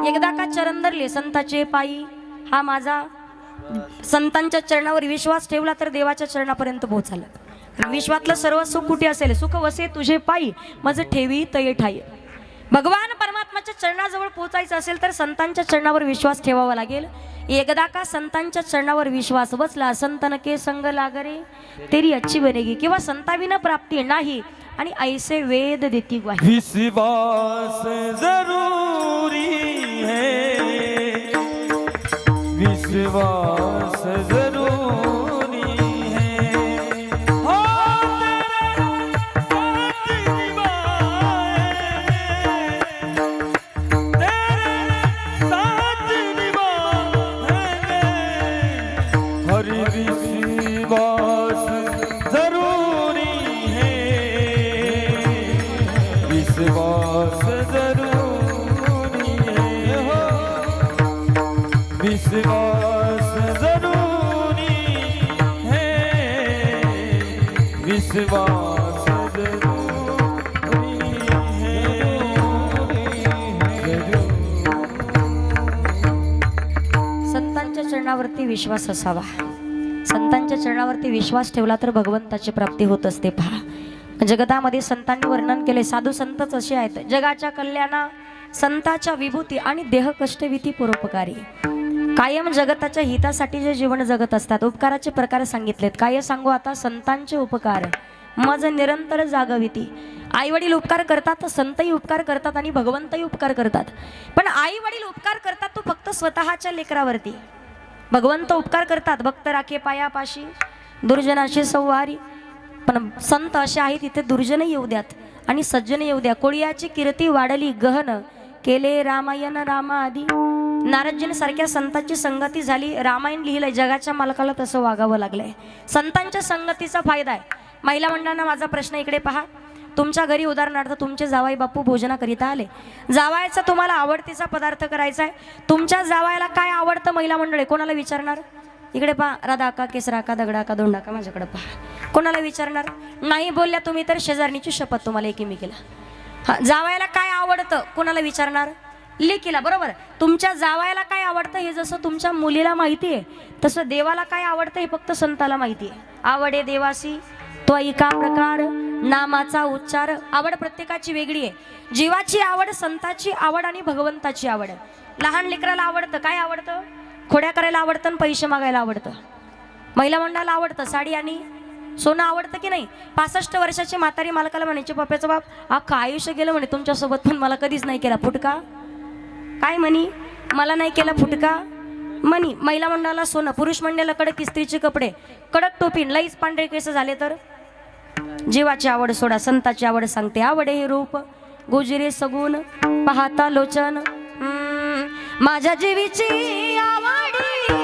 Speaker 1: एकदा का चरण धरले संताचे पायी, हा माझा संतांच्या चरणावर विश्वास ठेवला तर देवाच्या चरणापर्यंत पोहोचाल. विश्वातलं सर्व सुख कुठे असेल? सुख वसे तुझे पायी, मज ठेवी तये ठाई. भगवान परमात्माच्या चरणाजवळ पोहोचायचं असेल तर संतांच्या चरणावर विश्वास ठेवावा लागेल. एकदा का संतांच्या चरणावर विश्वास बसला, संतन के संग लागरे तेरी अच्छी बनेगी. किंवा संताविना प्राप्ती नाही आणि ऐसे वेद देती ग्वाही.
Speaker 2: विश्वास जरूरी है, विश्वास जरूरी है. हो तेरे साथ निभाए, तेरे साथ निभाए, हरि विश्वास जरूरी है, विश्वास जरूरी है. हो विश्वास जरूरी है, विश्वास जरूरी है.
Speaker 1: संतांच्या चरणावरती विश्वास असावा. संतांच्या चरणावरती विश्वास ठेवला तर भगवंताची प्राप्ती होत असते. पहा, जगतामध्ये संतांनी वर्णन केले. साधू संतच असे आहेत जगाच्या कल्याणा संताच्या विभूती आणि देह कष्टविती परोपकारी. कायम जगताच्या हितासाठी जे जीवन जगत असतात. उपकाराचे प्रकार सांगितलेत. काय सांगू आता? संतांचे उपकार मज निरंतर जागविती. आई वडील उपकार करतात तर संतही उपकार करतात आणि भगवंतही उपकार करतात. पण आई वडील उपकार करतात तो फक्त स्वतःच्या लेकरावरती. भगवंत उपकार करतात भक्त राखे पायापाशी, दुर्जनाशी संवारी. पण संत असे आहेत तिथे दुर्जन येऊ द्यात आणि सज्जन येऊ द्या. कोळियाची कीर्ती वाढली गहन, केले रामायण रामा आधी. नारदजींसारख्या संतांची संगती झाली. रामायण लिहिलंय. जगाच्या मालकाला तसं वागावं लागलंय. संतांच्या संगतीचा फायदा आहे. महिला मंडळांना माझा प्रश्न इकडे पहा. तुमच्या घरी उदाहरणार्थ तुमचे जावाई बापू भोजनाकरिता आले. जावायचा तुम्हाला आवडतीचा पदार्थ करायचा आहे. तुमच्या जावायला काय आवडतं महिला मंडळी? कोणाला विचारणार? इकडे पहा. राधा का, केसरा का, दगडा का, दोंडा का? माझ्याकडे पहा. कोणाला विचारणार? नाही बोलल्या तुम्ही तर शेजारणीची शपथ तुम्हाला एकीमेकीला. हा, जावायला काय आवडतं कोणाला विचारणार? लेकीला. बरोबर. तुमच्या जावायला काय आवडतं हे जसं तुमच्या मुलीला माहिती आहे, तसं देवाला काय आवडतं हे फक्त संताला माहिती आहे. आवडे देवासी तो एका प्रकार नामाचा उच्चार. आवड प्रत्येकाची वेगळी आहे. जीवाची आवड, संताची आवड आणि भगवंताची आवड. लहान लेकराला आवडतं काय? आवडतं खोड्या करायला आवडतं आणि पैसे मागायला आवडतं. महिला मंडळाला आवडतं साडी आणि सोनं आवडतं की नाही? 65 वर्षाची म्हातारी मालकाला म्हणायची, पप्प्याचं बाप अख्खं आयुष्य गेलं म्हणे तुमच्यासोबत, पण मला कधीच नाही केला फुटका. काय म्हणी? मला नाही केला फुटका म्हणी. महिला मंडळाला सोनं, पुरुष मंडळाला कडक इस्त्रीचे कपडे, कडक टोपी, लईच पांढरे केस झाले तर जीवाची आवड सोडा, संताची आवड सांगते. आवडे हे रूप गोजिरे सगुण पाहता लोचन, माझ्या जीवीची आवडी,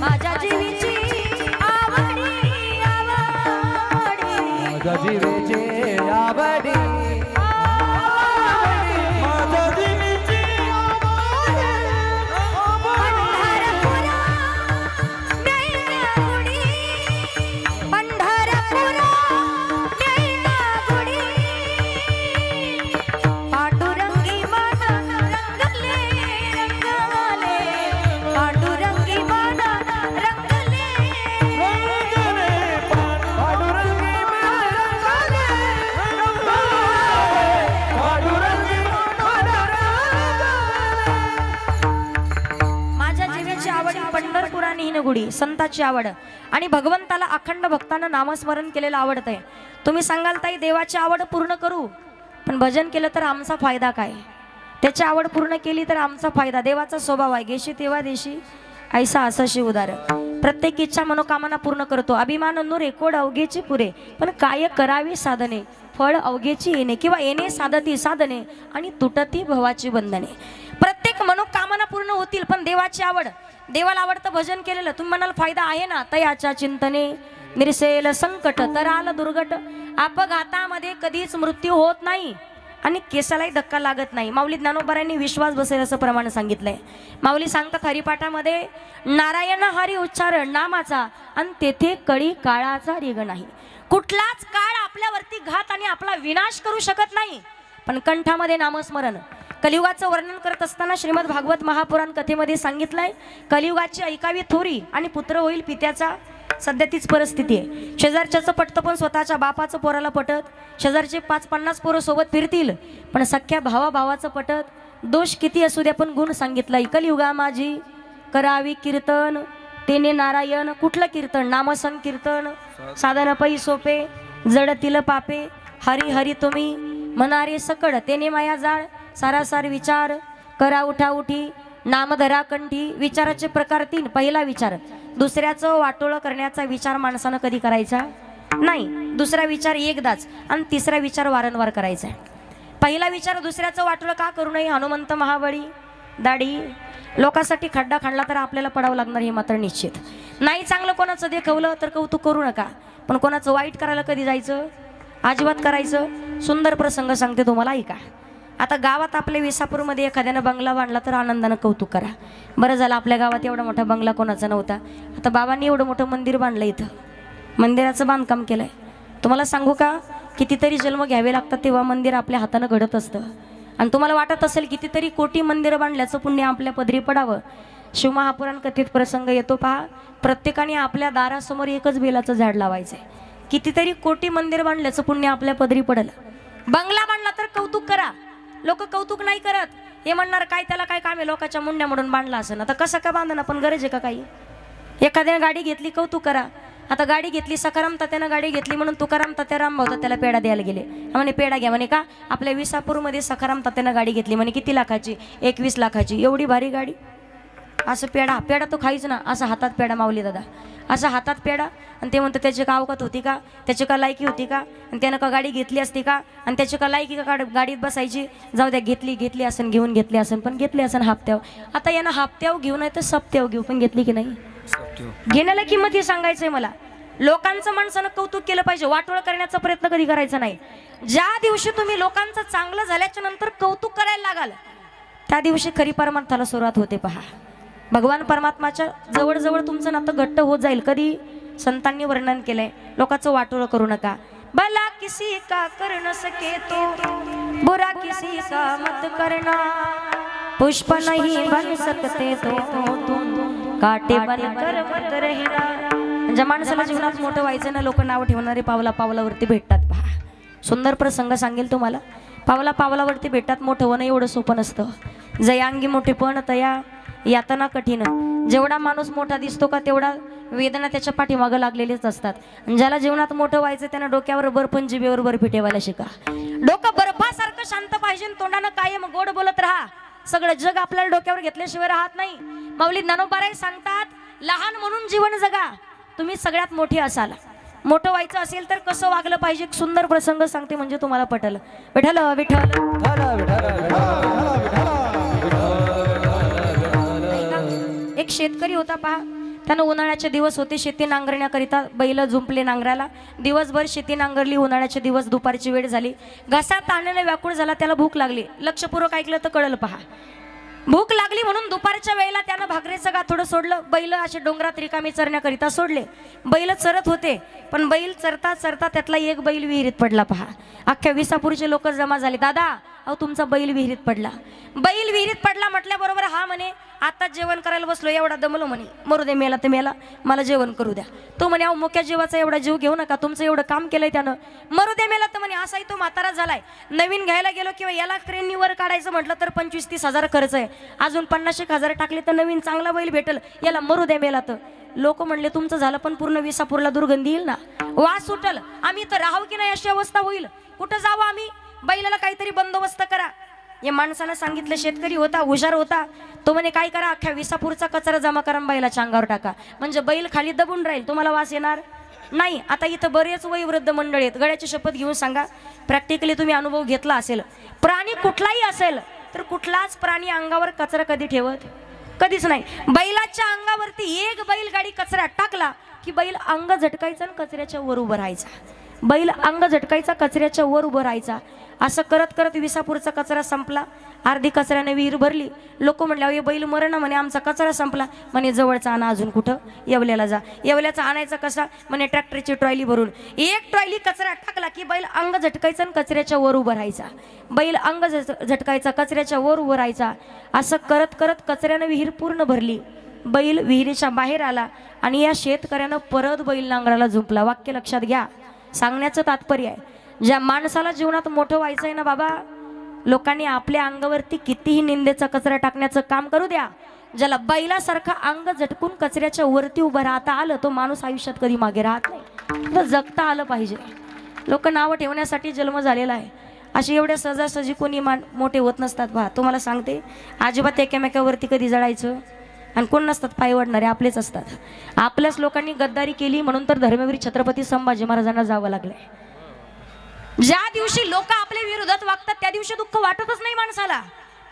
Speaker 1: माझ्या जीवीची आवडी,
Speaker 3: माझ्या जीवेचे आवडी,
Speaker 2: माझ्या जीवीची
Speaker 1: गुढी संताची आवड आणि भगवंताला अखंड भक्तांना नामस्मरण केलेलं आवडतंय. तुम्ही सांगाल ताई देवाची आवड पूर्ण करू, पण भजन केलं तर आमचा फायदा काय? त्याची आवड पूर्ण केली तर आमचा फायदा. देवाचा स्वभाव आहे, गेशी तेव्हा देशी ऐसा असाशी उदार. प्रत्येक इच्छा मनोकामना पूर्ण करतो. अभिमान नुरे कोड अवघेची पुरे, पण काय करावे साधने, फळ अवघेची येणे किंवा येणे साधती साधने आणि तुटती भवाची बंधने. प्रत्येक मनोकामना पूर्ण होतील, पण देवाची आवड, देवाला आवडतं भजन केलेलं. तुम्ही म्हणाल फायदा आहे ना, तयाच्या चिंतने निरसेल संकट, तर आलं दुर्घट. अपघातामध्ये कधीच मृत्यू होत नाही आणि केसालाही धक्का लागत नाही. माऊली ज्ञानोबारांनी विश्वास बसेल असं प्रमाण सांगितलंय. माऊली सांगतात हरिपाठामध्ये, नारायण हरी उच्चारण नामाचा आणि तेथे कळी काळाचा रेग नाही. कुठलाच काळ आपल्यावरती घात आणि आपला विनाश करू शकत नाही, पण कंठामध्ये नामस्मरण. कलियुगाचं वर्णन करत असताना श्रीमद भागवत महापुराण कथेमध्ये सांगितलंय, कलियुगाची ऐकावी थोरी आणि पुत्र होईल पित्याचा. सध्या तीच परिस्थिती आहे. शेजारच्याचं पटतं पण स्वतःच्या बापाचं पोराला पटत. शेजारचे 5-50 पोरं सोबत फिरतील पण सख्या भावाचं पटत. दोष किती असू द्या पण गुण सांगितलाय. कलियुगा माझी करावी कीर्तन तेने नारायण. कुठलं कीर्तन? नामसंकीर्तन. साधन पै सोपे जडतील पापे. हरी हरी तुम्ही म्हणारे सकड तेने माया जाळ. सारासार विचार करा उठा उठी नामधरा कंठी. विचाराचे प्रकार 3. पहिला विचार, दुसऱ्याचं वाटोळं करण्याचा विचार माणसानं कधी करायचा नाही. दुसरा विचार एकदाच आणि तिसरा विचार वारंवार करायचा. पहिला विचार, दुसऱ्याचं वाटोळं का करू नये. हनुमंत महाबळी दाढी. लोकांसाठी खड्डा खाणला तर आपल्याला पडावं लागणार हे मात्र निश्चित. नाही चांगलं कोणाचं देखवलं तर कौतुक करू नका, पण कोणाचं वाईट करायला कधी जायचं? अजिबात करायचं. सुंदर प्रसंग सांगते तुम्हाला, ऐका. आता गावात आपल्या विसापूरमध्ये एखाद्यानं बंगला बांधला तर आनंदानं कौतुक करा. बरं झालं आपल्या गावात एवढा मोठा बंगला कोणाचा नव्हता. आता बाबांनी एवढं मोठं मंदिर बांधलं, इथं मंदिराचं बांधकाम केलंय. तुम्हाला सांगू का, कितीतरी जन्म घ्यावे लागतात तेव्हा मंदिर आपल्या हातानं घडत असतं. आणि तुम्हाला वाटत असेल कितीतरी कोटी मंदिरं बांधल्याचं पुण्य आपल्या पदरी पडावं. शिवमहापुराण कथित प्रसंग येतो पहा. प्रत्येकाने आपल्या दारासमोर एकच बेलाचं झाड लावायचंय. कितीतरी कोटी मंदिर बांधल्याचं पुण्य आपल्या पदरी पडलं. बंगला बांधला तर कौतुक करा. लोक कौतुक नाही करत. हे म्हणणार काय त्याला काय काम आहे, लोकांच्या मुंड्या मोडून बांधला असं. आता कसं का बांधणं, पण गरज आहे का काही? एखाद्याने गाडी घेतली कौतुक करा. आता गाडी घेतली, सखाराम तात्यानं गाडी घेतली म्हणून तुकाराम तात्या रामभाऊ त्याला पेढा द्यायला गेले. म्हणे पेढा घ्या. म्हणे का? आपल्या विसापूरमध्ये सखाराम तात्यानं गाडी घेतली. म्हणे किती लाखाची? 21 लाखाची. एवढी भारी गाडी. असं पेढा तो खाईच ना. असं हातात पेढा माऊली दादा, असं हातात पेढा. आणि ते म्हणतं त्याची का अवकात होती का, त्याची का लायकी होती का, आणि त्यानं का गाडी घेतली असती का, आणि त्याची का लायकी का गाडीत बसायची. जाऊ द्या, घेतली असन, घेऊन घेतली असन, पण घेतली असन हप्त्यावर. आता यानं हप्त्यावर घेऊ नाही तर सप्त्यावर घेऊ, पण घेतली की नाही? घेण्याला किंमत हे सांगायचंय मला. लोकांचं माणसानं कौतुक केलं पाहिजे. वाटोळ करण्याचा प्रयत्न कधी करायचा नाही. ज्या दिवशी तुम्ही लोकांचं चांगलं झाल्याच्या नंतर कौतुक करायला लागाल त्या दिवशी खरी परमार्थाला सुरुवात होते. पहा, भगवान परमात्माच्या जवळ तुमचं नातं घट्ट होत जाईल. कधी? संतांनी वर्णन केलंय, लोकांचं वाटोळं करू नका. भला किसी का कर न सके तो बुरा किसी का मत करना. पुष्प नहीं बन सकते तो काटे बनकर मत रहना. ज्या माणसाला जीवनात मोठं व्हायचं ना, लोक नाव ठेवणारे पावलावरती भेटतात. पहा, सुंदर प्रसंग सांगेल तुम्हाला. पावलावरती भेटतात. मोठं होणं एवढं सोपं नसतं. जयांगी मोठेपण तया यातना कठीण. जेवढा माणूस मोठा दिसतो का तेवढा वेदना त्याच्या पाठीमागं लागलेलेच असतात. आणि ज्याला जीवनात मोठं व्हायचं त्यानं डोक्यावर बर्फ आणि जिभेवर बर्फी ठेवायला शिका. डोकं बर्फासारखं शांत पाहिजे, तोंडानं कायम गोड बोलत राहा. सगळं जग आपल्याला डोक्यावर घेतल्याशिवाय राहत नाही. माऊली ज्ञानोबाराय सांगतात, लहान म्हणून जीवन जगा, तुम्ही सगळ्यात मोठे असाल. मोठं व्हायचं असेल तर कसं वागलं पाहिजे, एक सुंदर प्रसंग सांगते म्हणजे तुम्हाला पटलं. विठ्ठल विठ्ठल एक शेतकरी होता पहा. त्यानं उन्हाळ्याचे दिवस होते, शेती नांगरण्याकरिता बैल जुंपले नांगराला. दिवसभर शेती नांगरली, उन्हाळ्याचे दिवस, दुपारची वेळ झाली, घसा ताणल्याने व्याकुळ झाला. त्याला भूक लागली. लक्षपूर्वक ऐकलं तर कळलं पहा. भूक लागली म्हणून दुपारच्या वेळेला त्यानं भाकरीचं गाथोडं सोडलं. बैल असे डोंगरात रिकामी चरण्याकरिता सोडले. बैल चरत होते, पण बैल चरता चरता त्यातला एक बैल विहिरीत पडला पहा. अख्ख्या विसापूरचे लोक जमा झाले. दादा, अहो तुमचा बैल विहिरीत पडला. बैल विहिरीत पडला म्हटल्याबरोबर हा म्हणे, आता जेवण करायला बसलो, एवढा दमलो म्हणे, मरू दे, मेला तर मेला, मला जेवण करू द्या. तो म्हणे, अहो मुक्या जीवाचा एवढा जीव घेऊ नका, तुमचं एवढं काम केलंय त्यानं, मरू दे, मेला तर म्हणे. असाही तो म्हातारा झालाय. नवीन घ्यायला गेलो किंवा याला ट्रेननी वर काढायचं म्हटलं तर 25-30 हजार खर्च आहे. अजून 50-1 हजार टाकले तर नवीन चांगला बैल भेटल, याला मरू दे, मेला तर. लोक म्हणले, तुमचं झालं पण पूर्ण विसापूरला दुर्गंधी येईल ना, वास सुटल, आम्ही तर राहू की नाही अशी अवस्था होईल, कुठं जावं आम्ही, बैलाला काहीतरी बंदोबस्त करा. या माणसानं सांगितलं. शेतकरी होता, हुशार होता. तो म्हणे, काय करा, अख्ख्या विसापूरचा कचरा जमा करा, बैलाच्या अंगावर टाका, म्हणजे बैल खाली दबून राहील, तुम्हाला वास येणार नाही. आता इथं बरेच वयोवृद्ध मंडळी आहेत. गळ्याची शपथ घेऊन सांगा, प्रॅक्टिकली तुम्ही अनुभव घेतला असेल, प्राणी कुठलाही असेल तर कुठलाच प्राणी अंगावर कचरा कधी ठेवत कधीच नाही. बैलाच्या अंगावरती एक बैलगाडी कचरा टाकला की बैल अंग झटकायचा आणि कचऱ्याच्या वर उभं राहायचा. बैल अंग झटकायचा, कचऱ्याच्या वर उभं राहायचा. असं करत करत विसापूरचा कचरा संपला. अर्धी कचऱ्याने विहीर भरली. लोक म्हणले, अहो बैल मरण म्हणे, आमचा कचरा संपला म्हणे. जवळचा आणा, अजून कुठं, येवल्याला जा. येवल्याचा आणायचा कसा म्हणे, ट्रॅक्टरची ट्रॉली भरून. एक ट्रॉली कचरा टाकला की बैल अंग झटकायचा आणि कचऱ्याच्या वर उभं राहायचा. बैल अंग झटकायचा, कचऱ्याच्या वर उभं राहायचा. असं करत करत कचऱ्यानं विहीर पूर्ण भरली. बैल विहिरीच्या बाहेर आला आणि या शेतकऱ्यानं परत बैल नांगराला झुंपला. वाक्य लक्षात घ्या. सांगण्याचं तात्पर्य आहे, ज्या माणसाला जीवनात मोठं व्हायचं आहे ना बाबा, लोकांनी आपल्या अंगावरती कितीही निंदेचा कचरा टाकण्याचं काम करू द्या. ज्याला बैलासारखं अंग झटकून कचऱ्याच्या वरती उभं राहता आलं, तो माणूस आयुष्यात कधी मागे राहत नाही. तर जगता आलं पाहिजे. लोक नावं ठेवण्यासाठी जन्म झालेला आहे. अशी एवढ्या सहजासहजी कोणी मोठे होत नसतात. पहा, तुम्हाला सांगते, अजिबात एकामेकावरती कधी जळायचं आणि कोण नसतात पाय वाढणारे, आपलेच असतात. आपल्याच लोकांनी गद्दारी केली म्हणून तर धर्मवीर छत्रपती संभाजी महाराजांना जावं लागलंय. ज्या दिवशी लोक आपल्या विरोधात वागतात त्या दिवशी दुःख वाटतच नाही माणसाला,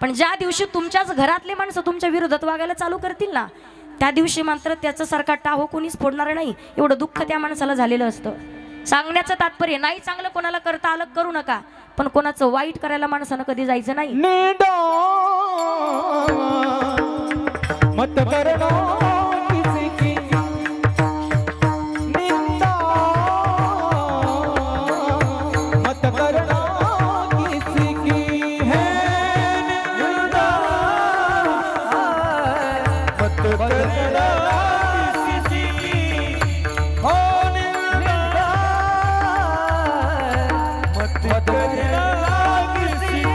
Speaker 1: पण ज्या दिवशी तुमच्याच घरातले माणसं तुमच्या विरोधात वागायला चालू करतील ना, त्या दिवशी मात्र त्याचा सारखा टाहो कोणीच फोडणार नाही. एवढं दुःख त्या माणसाला झालेलं असतं. सांगण्याचं तात्पर्य, नाही चांगलं कोणाला करता आलं करू नका, पण कोणाचं वाईट करायला माणसानं कधी जायचं नाही.
Speaker 2: मत करना किसी की निंदा, मत करना किसी की है निंदा, मत करना किसी की हो निंदा, मत करना किसी की.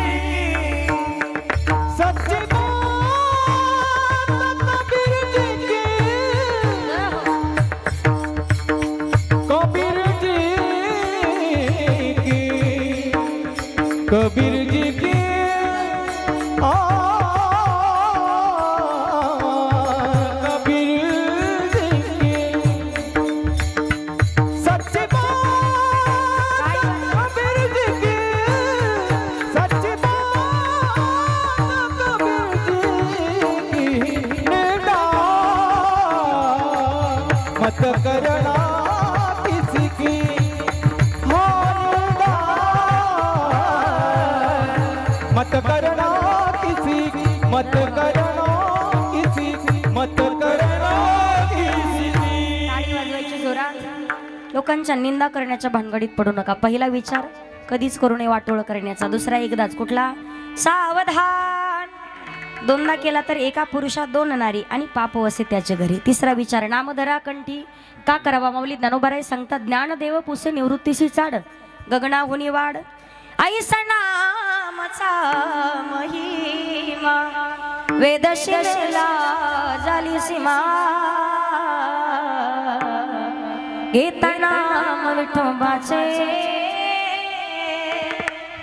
Speaker 2: सच्ची कबीर जी की कबीर जी की सच्ची बात, कबीर जी की सच्ची बात, कबीर जी की निंदा मत करना किसी की हो निंदा, मत करना किसी की, मत करना किसी की, मत करना किसी की.
Speaker 1: टाळी वाजवायची जोरात. लोकांच्या निंदा करण्याच्या भानगडीत पडू नका. पहिला विचार कधीच करू नये वाटोळ करण्याचा. दुसरा एकदाच. कुठला? सावधान. दोनदा केला तर एका पुरुषात 2 नारी आणि पाप वसे त्याच्या घरी. तिसरा विचार, नामधरा कंठी का करावा. माऊली ज्ञानोबाराय सांगतात, ज्ञानदेव पुसे निवृत्तीशी चाड, गगनाहुनी वाढ, ऐसा नामचा महिमा, वेद शिरला झाली सीमा. घेताना विठोबाचे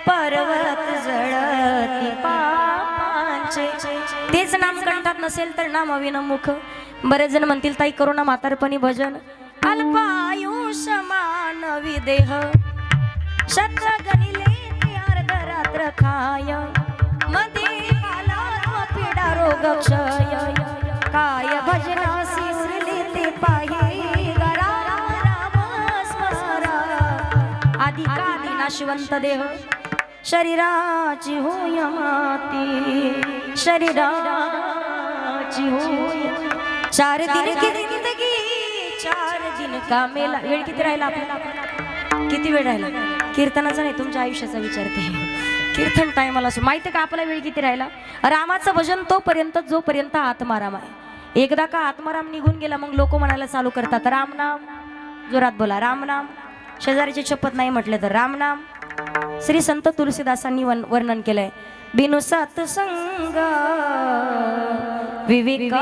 Speaker 1: पर्वत जळती पापांचे. तेच नाम कंठात नसेल तर नाम अविनमुख. बरेच जण म्हणतील ताई करू ना म्हातारपणी भजन. अल्पायुष्यमान विदेह शत्र गणिले अर्ध रात्र खाय मध्ये पाला पिडा रोग क्षय काय भजनासी उरले ते पाहि राम राम स्मरा आदिकादी नाशवंत देह शरीराची होय माती शरीराची होय. 4 दिन की जिंदगी 4 दिन का मेला. वेळ किती राहिला आपल्याला? किती वेळ राहिला? कीर्तनाचा नाही तुमच्या आयुष्याचा विचारते. कीर्तन टायमाला असो माहिती का आपला वेळ किती राहिला? रामाचं भजन तोपर्यंत जोपर्यंत आत्माराम आहे. एकदा का आत्माराम निघून गेला मग लोक म्हणायला चालू करतात राम नाम. जोरात बोला राम नाम. शेजारीची शपथ नाही म्हटले तर राम नाम. श्री संत तुलसीदासांनी वर्णन केलंय. बिनु सत्संग विवेक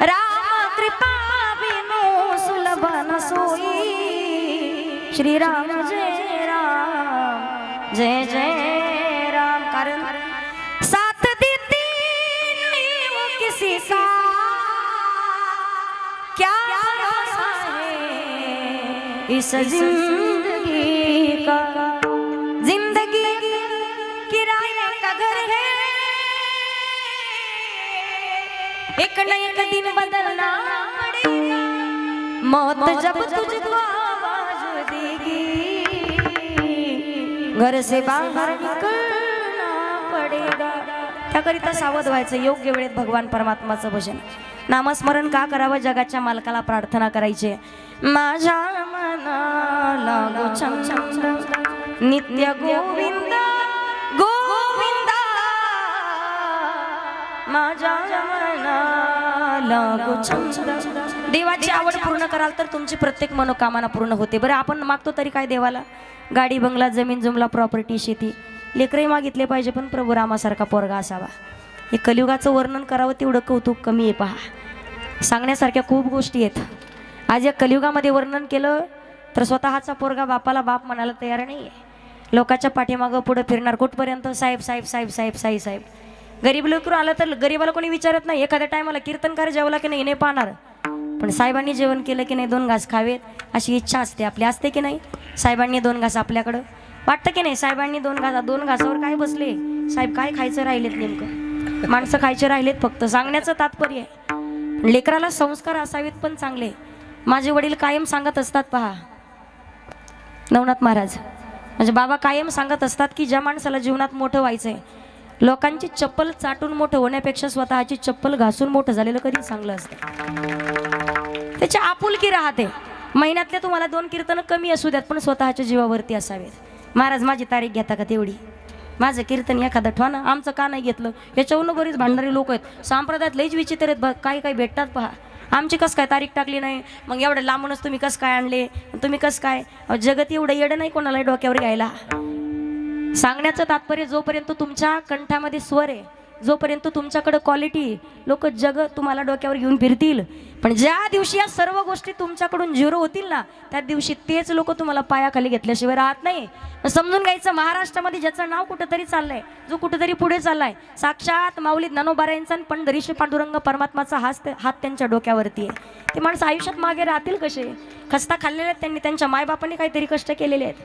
Speaker 1: राम कृपा बिनु सुलभ न सोई. श्री राम जय राम जय जय राम. कारण साथ देती किसी का क्या भरोसा है इस जिंदगी का. जिंदगी किराए का घर है एक न एक दिन बदलना पड़ेगा. मौत जब तुझको आवाज देगी घर से बाहर निकलना पडेगा. त्याकरिता सावध व्हायचं. योग्य वेळेत भगवान परमात्माचं भजन नामस्मरण का करावं? जगाच्या मालकाला प्रार्थना करायची. माझ्या मनाला लागो छंद नित्य गोविंद गोविंद माझ्या मनाला लागो छंद. देवाची आवड पूर्ण कराल तर तुमची प्रत्येक मनोकामना पूर्ण होते. बरं आपण मागतो तरी काय देवाला? गाडी बंगला जमीन जुमला प्रॉपर्टी शेती. लेकरही मागितले पाहिजे पण प्रभू रामासारखा पोरगा असावा. हे कलियुगाचं वर्णन करावं तेवढं कौतुक कमी आहे. पहा सांगण्यासारख्या खूप गोष्टी आहेत. आज या कलियुगामध्ये वर्णन केलं तर स्वतःचा पोरगा बापाला बाप म्हणायला तयार नाही आहे. लोकांच्या पाठीमागं पुढे फिरणार कुठपर्यंत? साहेब साहेब साहेब साहेब साई साहेब. गरीब लेकरू आलं तर गरीबाला कोणी विचारत नाही. एखाद्या टायमाला कीर्तनकार जेवला की नाही पाहणार. पण साहेबांनी जेवण केलं की नाही 2 घास खावेत अशी इच्छा असते आपली. असते की नाही? साहेबांनी 2 घास आपल्याकडं वाटतं की नाही? साहेबांनी 2 घासावर काय बसले? साहेब काय खायचं राहिलेत? नेमकं माणसं खायचे राहिलेत फक्त. सांगण्याचं तात्पर्य आहे लेकराला संस्कार असावेत पण चांगले. माझे वडील कायम सांगत असतात. पहा नवनाथ महाराज म्हणजे बाबा कायम सांगत असतात की ज्या माणसाला जीवनात मोठं व्हायचंय लोकांची चप्पल चाटून मोठं होण्यापेक्षा स्वतःची चप्पल घासून मोठं झालेलं कधी चांगलं असतं. त्याची आपुलकी राहते. महिन्यातले तुम्हाला 2 कीर्तन कमी असू द्यात पण स्वतःच्या जीवावरती असावेत. महाराज माझी तारीख घेता का तेवढी? माझं कीर्तन एखादं ठेवा ना. आमचं का नाही घेतलं? याच्यावरून बरीच भांडणारी लोक आहेत. संप्रदायात लईच विचित्र आहेत. काही काही भेटतात. पहा आमची कसं काय तारीख टाकली नाही? मग एवढं लांबूनच तुम्ही कसं काय आणले? तुम्ही कसं काय? जगत एवढं येडं नाही कोणाला डोक्यावर घ्यायला. सांगण्याचं तात्पर्य जोपर्यंत तुमच्या कंठामध्ये स्वर आहे जोपर्यंत तुमच्याकडे क्वालिटी लोक जग तुम्हाला डोक्यावर घेऊन फिरतील. पण ज्या दिवशी या सर्व गोष्टी तुमच्याकडून झिरो होतील ना त्या दिवशी तेच लोक तुम्हाला पायाखाली घेतल्याशिवाय राहत नाही. समजून घ्यायचं महाराष्ट्रामध्ये ज्याचं नाव कुठेतरी चाललंय जो कुठेतरी पुढे चाललाय साक्षात माऊली ज्ञानोबारायांचा आणि पंढरीशी पांडुरंग परमात्माचा हात त्यांच्या डोक्यावरती आहे. ते माणसं आयुष्यात मागे राहतील कसे? खस्ता खाल्लेले आहेत त्यांनी. त्यांच्या मायबापांनी काहीतरी कष्ट केलेले आहेत.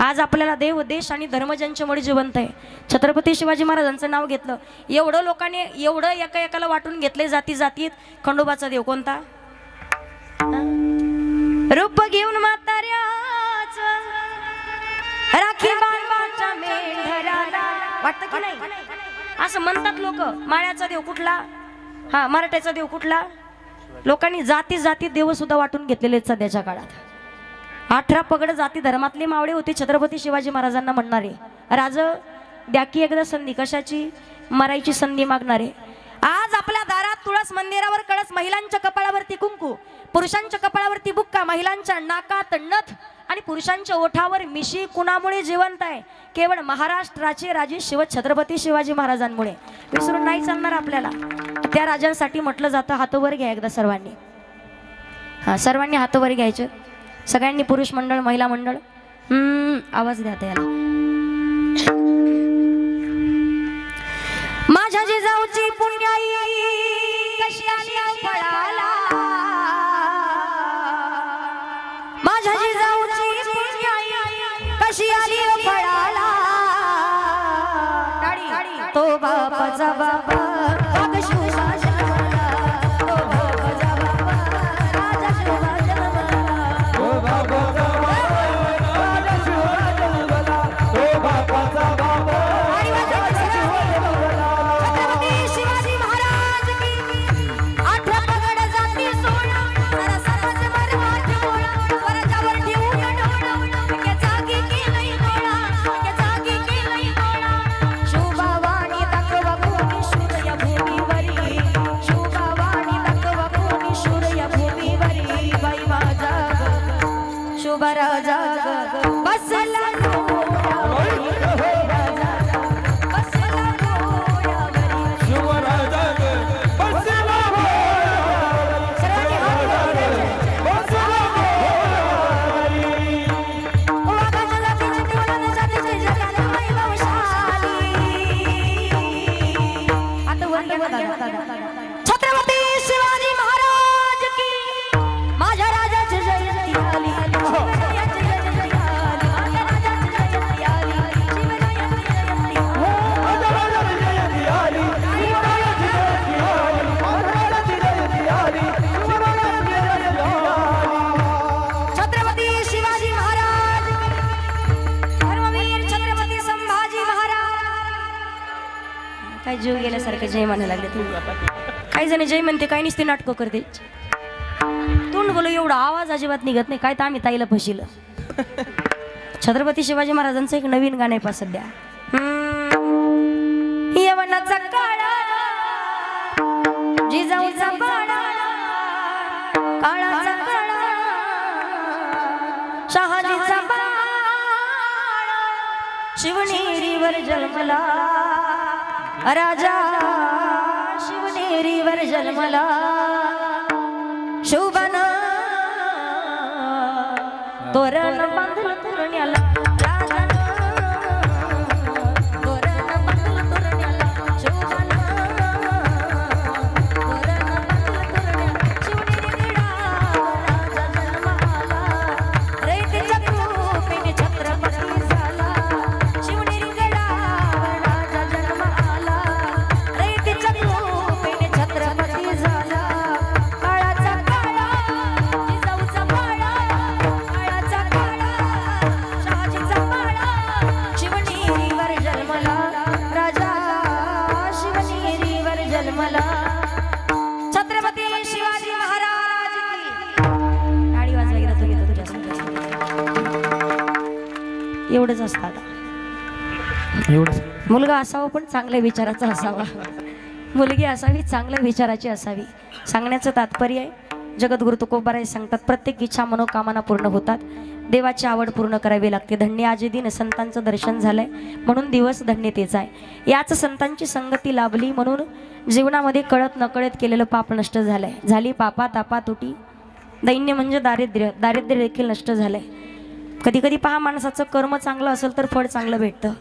Speaker 1: आज आपल्याला देव देश आणि धर्म ज्यांच्यामुळे जिवंत आहे. छत्रपती शिवाजी महाराजांचं नाव घेतलं एवढं लोकांनी एवढं एका एकाला वाटून घेतले जाती जातीत. खंडोबाचा देव कोणता? रूप घेऊन म्हाताऱ्याच राखी बाळाच्या मेंढराला वाटतं की नाही? असं म्हणतात लोक. माळ्याचा देव कुठला? हा मराठ्याचा देव कुठला? लोकांनी जाती जातीत देव सुद्धा वाटून घेतलेले आहेत सध्याच्या काळात. 18 पगड जाती धर्मातले मावळे होते छत्रपती शिवाजी महाराजांना म्हणणारे. राज द्या की एकदा संधी. कशाची? मरायची संधी मागणारे. आज आपल्या दारात तुळस मंदिरावर कळस, महिलांच्या कपाळावरती कुंकू, पुरुषांच्या कपाळावरती बुक्का, महिलांच्या नाकात नथ आणि पुरुषांच्या ओठावर मिशी कुणामुळे जिवंत आहे? केवळ महाराष्ट्राचे राजे छत्रपती शिवाजी महाराजांमुळे. विसरून नाही चालणार आपल्याला. त्या राजांसाठी म्हटलं जातं हातवर घ्या एकदा सर्वांनी. हां, सर्वांनी हातवर घ्यायचं. सगळ्यांनी पुरुष मंडळ महिला मंडळ आवाज द्या त्याला. माझ्या जिजाऊची पुण्याई कशी आली फळाला, माझ्या जिजाऊची पुण्याई कशी आली फळाला. तो बापाचा बाबा वाघ शिवबा जन्मला, तो बापाचा बाबा राजा शिवबा जन्मला.
Speaker 2: तो बाबाचा बाबा राजा शिवबा जन्मला, तो बाबाचा बाबा
Speaker 1: छत्रपती शिवाजी महाराज की 18 पगड जाती 16 सरसराज मरवाट मोळा, वरजावर ठेवून डोळा या जागी केलंय डोळा, या जागी केलंय डोळा. शोभावाणी दाखवा कोणी शूर या भूमीवरी, शोभावाणी दाखवा कोणी शूर या भूमीवरी. बाई माझा शोभा राजा बसला
Speaker 2: शिवराजा बसला
Speaker 1: छत्रपती शिवाजी महाराज की माझ्या राजाची जयंती आली, शिवरायाची जयंती आली, माझ्या राजाची जयंती आली, शिवरायाची जयंती आली. छत्रपती शिवाजी महाराज धर्मवीर छत्रपती संभाजी महाराज. काय जीव गेल्यासारखं जय म्हणायला लागले तुम्ही. काही जण जय म्हणते, काही नुसते नाटकं करते. तोंड बोलो एवढा आवाज अजिबात निघत नाही. काय तर आम्ही ताईला फशील. छत्रपती शिवाजी महाराजांचं एक नवीन गाणं आहे पा सध्या. यवनाचा काळा जिजाऊचा बाळा, काळाचा काळा शहाजीचा बाळा, शिवनेरीवर जन्मला राजा, शिवनेरीवर जन्मला. शोभना तोरण बांधलं तोरण्याला, राजानं तोरण बांधलं तोरण्याला. शोभना तोरण बांधलं तोरण्याला, शिवनेरी गडावर राजा जन्माला. रयतेच्या कृपेने छत्रपती झाला, शिवनेरी गडावर राजा जन्माला. रयतेच्या कृपेने छत्रपती झाला. काळाचा काळा जिजाऊचा बाळा, काळाचा काळा शहाजीचा बाळा, शिवनेरीवर जन्मला राजा, शिवनेरीवर जन्मला. छत्रपती शिवाजी महाराज की. टाळी वाजवायला तो येतो तुझ्यासाठी. एवढंच असतं आता.
Speaker 2: एवढं
Speaker 1: मुलगा असावा पण चांगल्या विचाराचा असावा, मुलगी असावी चांगल्या विचाराची असावी. सांगण्याचं तात्पर्य आहे, जगद्गुरु तुकोबाराय सांगतात, प्रत्येक इच्छा मनोकामना पूर्ण होतात, देवाची आवड पूर्ण करावी लागते. धन्य आजे दिन संतांचं दर्शन झालंय म्हणून दिवस धन्यतेचा आहे. याच संतांची संगती लाभली म्हणून जीवनामध्ये कळत नकळत केलेलं पाप नष्ट झालंय. झाली पापा तापा तुटी, दैन्य म्हणजे दारिद्र्य, दारिद्र्य देखील नष्ट झालंय. कधी कधी पहा, माणसाचं कर्म चांगलं असेल तर फळ चांगलं भेटतं.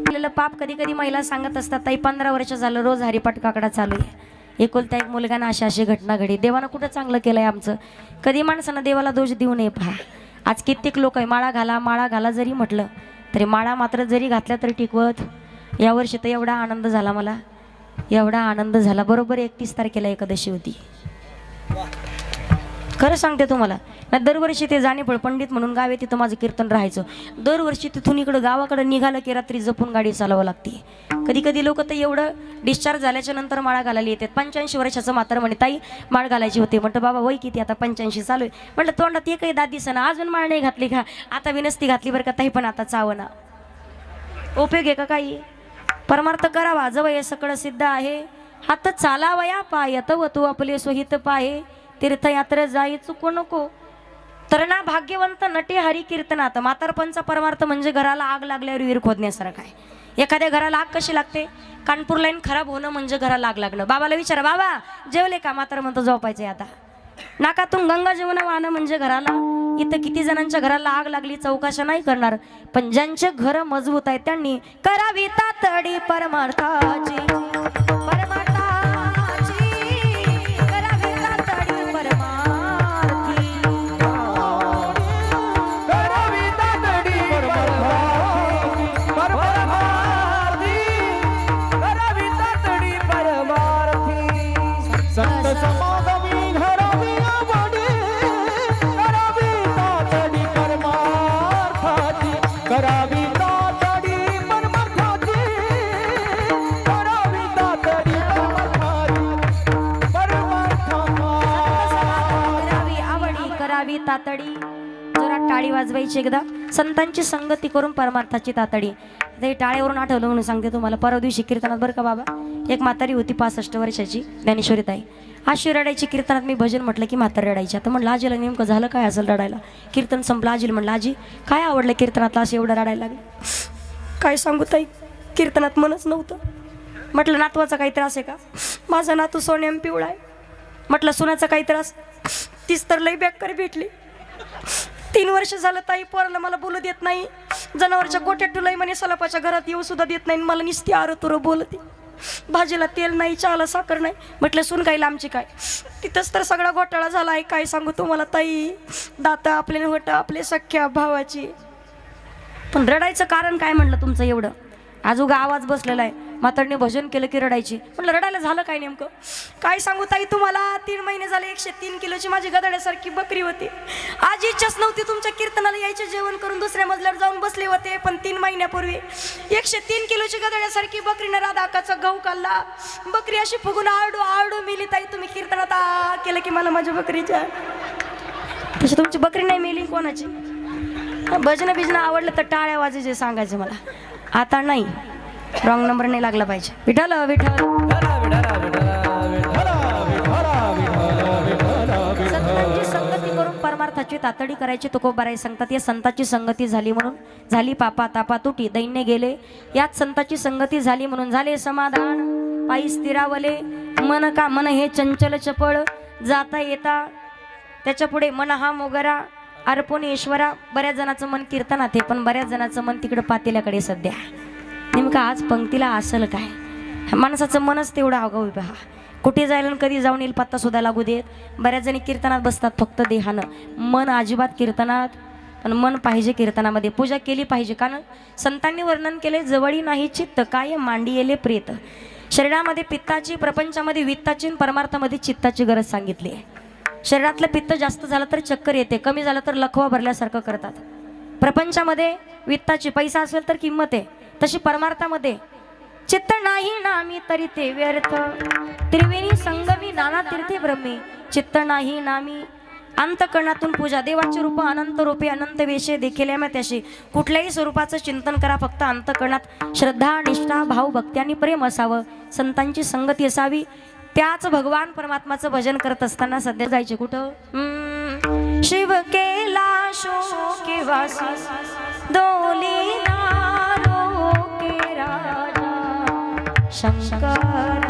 Speaker 1: केलेलं पाप कधी कधी महिला सांगत असतात, ताई 15 वर्ष झालं रोज हरिपाठ काकडा चालू आहे, एकुलता एक मुलगाना अशी घटना घडी, देवानं कुठं चांगलं केलंय आमचं. कधी माणसानं देवाला दोष देऊ नये. पहा आज कित्येक लोक आहे, माळा घाला जरी म्हटलं तरी माळा मात्र जरी घातल्या तरी टिकवत. यावर्षी तर एवढा आनंद झाला मला, एवढा आनंद झाला. बरोबर 31 तारखेला एकादशी होती. खरं सांगते तुम्हाला, दरवर्षी ते जाणेफळ पंडित म्हणून गावे तिथं माझं कीर्तन राहायचं. दरवर्षी तिथून इकडं गावाकडं निघालं की रात्री जपून गाडी चालवावं लागते. कधी कधी लोक तर एवढं डिस्चार्ज झाल्याच्या नंतर माळा घालायला येतात. 85 वर्षाचं मात्र म्हणे, ताई माळ घालायची होती. म्हटलं बाबा वय किती आता? 85 चालू आहे. म्हटलं तोंडात एकही दात दिसेना, अजून माळ नाही घातली का? आता विनस्ती घातली बरं का ताई, पण आता चावना. उपयोग आहे का काही? परमार्थ करावा जवळ हे सगळं सिद्ध आहे. हात चालावया पाय तव तू आपले सोहित पाहे, तीर्थयात्रा जाई चुकू नको. तरणा भाग्यवंत नटे हरी कीर्तनात. म्हातारपणचा परमार्थ म्हणजे घराला आग लागल्यावर विहीर खोदण्यासारखा आहे. एखाद्या घराला आग कशी लागते? कानपूर लाईन खराब होणं म्हणजे घराला आग लागणं. बाबाला विचारा, बाबा जेवले का? म्हातार म्हणतो झोपायचे आता. नाकातून गंगा जमुना वाहणं म्हणजे घराला. इथं किती जणांच्या घराला आग लागली चौकशा नाही करणार, पण ज्यांचे घर मजबूत आहे त्यांनी करावी तातडी परमार्थाची. करावी तातडी परमार्थी.
Speaker 3: करावी तातडी परमार्थी. करावी तातडी परमार्थी.
Speaker 2: संत समागमी घरावी आवडी करावी तातडी परमार्थाची. करावी तातडी परमार्थाची. करावी तातडी
Speaker 1: करावी आवडी करावी तातडी. जोरात टाळी वाजवायची एकदा. संतांची संगती करून परमार्थाची तातडी. आता हे टाळ्यावरून आठवलं म्हणून सांगते तुम्हाला. परवा दिवशी कीर्तनात बरं का बाबा, एक म्हातारी होती 65 वर्षाची, ज्ञानेश्वरी ताई. अशी रडायची कीर्तनात. मी भजन म्हटलं की म्हातारी रडायची. आता म्हणलं आजीला नेमकं झालं काय असेल रडायला. कीर्तन संपलं. आजीला म्हणलं आजी काय आवडलं कीर्तनातलं असं एवढं रडायला लागलं. काय सांगू ताई, कीर्तनात मनच नव्हतं. म्हटलं नातवाचा काही त्रास आहे का? माझा नातू सोन्याम पिवळा आहे. म्हटलं सुनाचा काही त्रास? तीच तर लई बेकार भेटली. 3 वर्ष झालं ताई पोराला मला बोलू देत नाही. जनावरच्या गोट्यात ठुलाई म्हणे, सलापाच्या घरात येऊ सुद्धा देत नाही. मला नुसती आरतुर बोलते. भाजीला तेल नाही, चहाला साखर नाही. म्हटलं सून काही लांबची काय? तिथंच तर सगळा घोटाळा झाला आहे. काय सांगू तुम्हाला ताई, दाता आपले होतं आपले सख्या भावाची. पण रडायचं कारण काय म्हणलं तुमचं एवढं? आजोगा आवाज बसलेला आहे. म्हातारने भजन केलं की रडायची. म्हणलं रडायला झालं काय नेमकं? काय सांगू ताई तुम्हाला, 3 महिने झाले 103 किलोची माझी गदड्यासारखी बकरी होती. आज इच्छाच नव्हती तुमच्या कीर्तनाला यायचे. जेवण करून दुसऱ्या मजल्यावर जाऊन बसले होते. पण 3 महिन्यापूर्वी 103 किलोची गदड्यासारखी बकरीनं राधाकाचा गहू खाल्ला. बकरी अशी फुगून आरडू आरडू मेली. ताई तुम्ही कीर्तनात केलं की मला माझ्या बकरीच्या. तशी तुमची बकरी नाही मेली कोणाची. भजन बिजन आवडलं तर टाळ्या वाजायचे सांगायचं मला. आता नाही, रॉंग नंबर नाही लागला पाहिजे. विठ्ठल विठ्ठल. संतांची संगती करून परमार्थाची तातडी करायची तुकोबाराय सांगतात. या संतांची संगती झाली म्हणून झाली पापा तापा तुटी, दैन्य गेले. यात संतांची संगती झाली म्हणून झाले समाधान. पायी स्थिरावले मन का मन हे चंचल चपळ जाता येता. त्याच्या पुढे मन हा मोगरा अर्पण ईश्वरा. बऱ्याच जणांचं मन कीर्तनात आहे, पण बऱ्याच जणांचं मन तिकडं पातेल्याकडे सध्या. नेमकं आज पंक्तीला असेल काय? माणसाचं मनच तेवढं आगाऊ पहा. कुठे जायला आणि कधी जाऊन येईल पत्ता सुद्धा लागू देत. बऱ्याच जणी कीर्तनात बसतात फक्त देहानं, मन अजिबात कीर्तनात. पण मन पाहिजे कीर्तनामध्ये. पूजा केली पाहिजे. कारण संतांनी वर्णन केले, जवळी नाही चित्त काय मांडी येले प्रेत. शरीरामध्ये पित्ताची, प्रपंचामध्ये वित्ताची, परमार्थामध्ये चित्ताची गरज सांगितली आहे. शरीरातलं पित्त जास्त झालं तर चक्कर येते, कमी झालं तर लखवा भरल्यासारखं करतात. प्रपंचामध्ये वित्ताची, पैसा असेल तर किंमत आहे. तशी परमार्थामध्ये चित्त नाही नामी तरी ते व्यर्थ. त्रिवेणी संगमी नाना तीर्थे ब्रह्मी. चित्त नाही नामी. अंतकरणातून पूजा. देवाचे रूप अनंत रूपे अनंत वेशे देखील त्याशी. कुठल्याही स्वरूपाचं चिंतन करा. फक्त अंतकरणात श्रद्धा निष्ठा भाव भक्ती आणि प्रेम असावं. संतांची संगती असावी. त्याच भगवान परमात्माचं भजन करत असताना सध्या जायचे कुठं? शिव केला शोके वासी दोली नारो के राजा. शंकर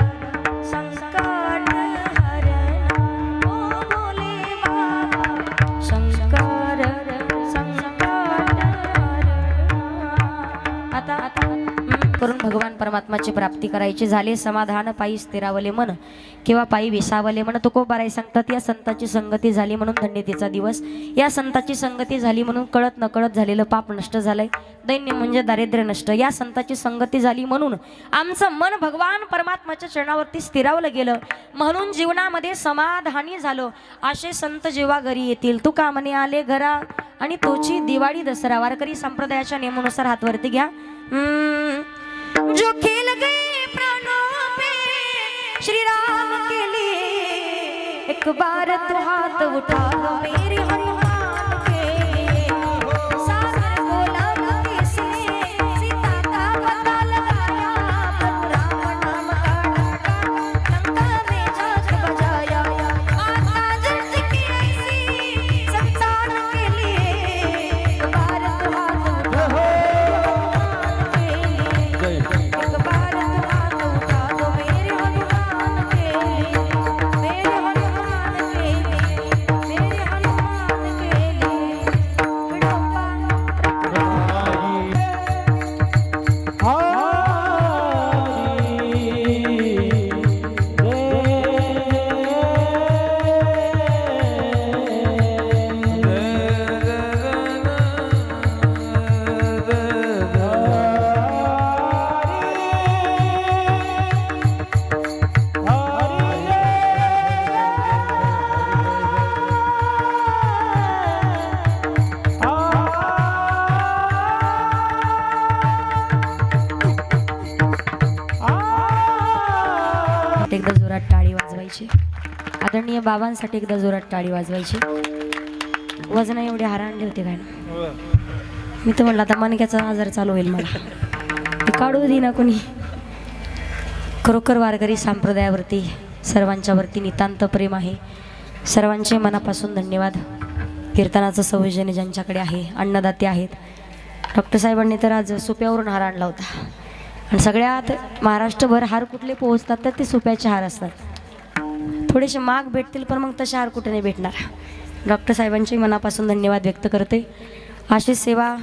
Speaker 1: संकट हरणा ओ भोले बाबा. शंकर संकट हरणा. आता करून भगवान परमात्माची प्राप्ती करायची. झाले समाधान पायी स्थिरावले मन किंवा पायी विसावले मन. तुकोबाराय सांगतात, या संतांची संगती झाली म्हणून धन्यतेचा दिवस. या संतांची संगती झाली म्हणून कळत नकळत झालेलं पाप नष्ट झालंय. दैन्य म्हणजे दारिद्र्य नष्ट. या संतांची संगती झाली म्हणून आमचं मन भगवान परमात्माच्या चरणावरती स्थिरावलं गेलं. म्हणून जीवनामध्ये समाधानी झालो. असे संत जेव्हा घरी येतील, तुका म्हणे आले घरा आणि तोची दिवाळी दसरा. वारकरी संप्रदायाच्या नियमानुसार हातवरती घ्या. जो खेल गए प्राणों पे श्री राम के लिए, एक बार तो हाथ उठा लो मेरे हनुमान के. सागर गोला कैसे सीता का पता लगाया, प्रभु राम नाम का डंका लंका में जाके बजाया. माता जट की ऐसी संतान के लिए, एक बार तो हाथ उठा लो. आदरणीय बाबांसाठी एकदा जोरात टाळी वाजवायची. वजन एवढे हार आणले होते काय ना, मी तर म्हणलं आता मणक्याचा आजार चालू होईल मला, ते काढू दे ना कोणी. खरोखर वारकरी संप्रदायावरती सर्वांच्यावरती नितांत प्रेम आहे. सर्वांचे मनापासून धन्यवाद. कीर्तनाचं सौजन्य ज्यांच्याकडे आहे, अन्नदाते आहेत. डॉक्टर साहेबांनी तर आज सुप्यावरून हार आणला होता आणि सगळ्यात महाराष्ट्रभर हार कुठले पोहोचतात तर ते सुप्याचे हार असतात. थोडेसे महाग भेटतील पण मग तसे हार कुठे नाही भेटणार. डॉक्टर साहेबांचे मनापासून धन्यवाद व्यक्त करते. अशी सेवा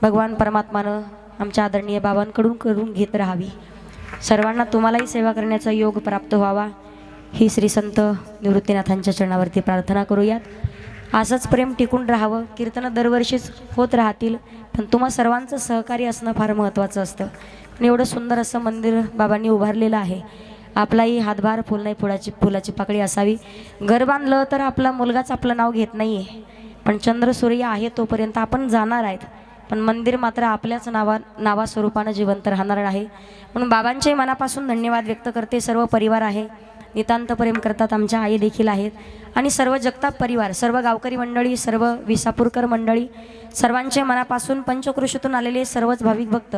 Speaker 1: भगवान परमात्मानं आमच्या आदरणीय बाबांकडून करून घेत राहावी. सर्वांना तुम्हालाही सेवा करण्याचा योग प्राप्त व्हावा ही श्री संत निवृत्तीनाथांच्या चरणावरती प्रार्थना करूयात. असंच प्रेम टिकून राहावं. कीर्तनं दरवर्षीच होत राहतील पण तुम्हा सर्वांचं सहकार्य असणं फार महत्त्वाचं असतं. आणि एवढं सुंदर असं मंदिर बाबांनी उभारलेलं आहे. आपलाही हातभार फुल नाही फुलाची पाकळी असावी. घर बांधलं तर आपला मुलगाच आपलं नाव घेत नाही आहे, पण चंद्र सूर्य आहे तोपर्यंत आपण जाणार आहेत, पण मंदिर मात्र आपल्याच नावास्वरूपानं जिवंत राहणार आहे. म्हणून बाबांचे मनापासून धन्यवाद व्यक्त करते. सर्व परिवार आहे, नितांत प्रेम करतात. आमच्या आई देखील आहेत आणि सर्व जगताप परिवार, सर्व गावकरी मंडळी, सर्व विसापूरकर मंडळी, सर्वांचे मनापासून पंचक्रोशीतून आलेले सर्वच भाविक भक्त,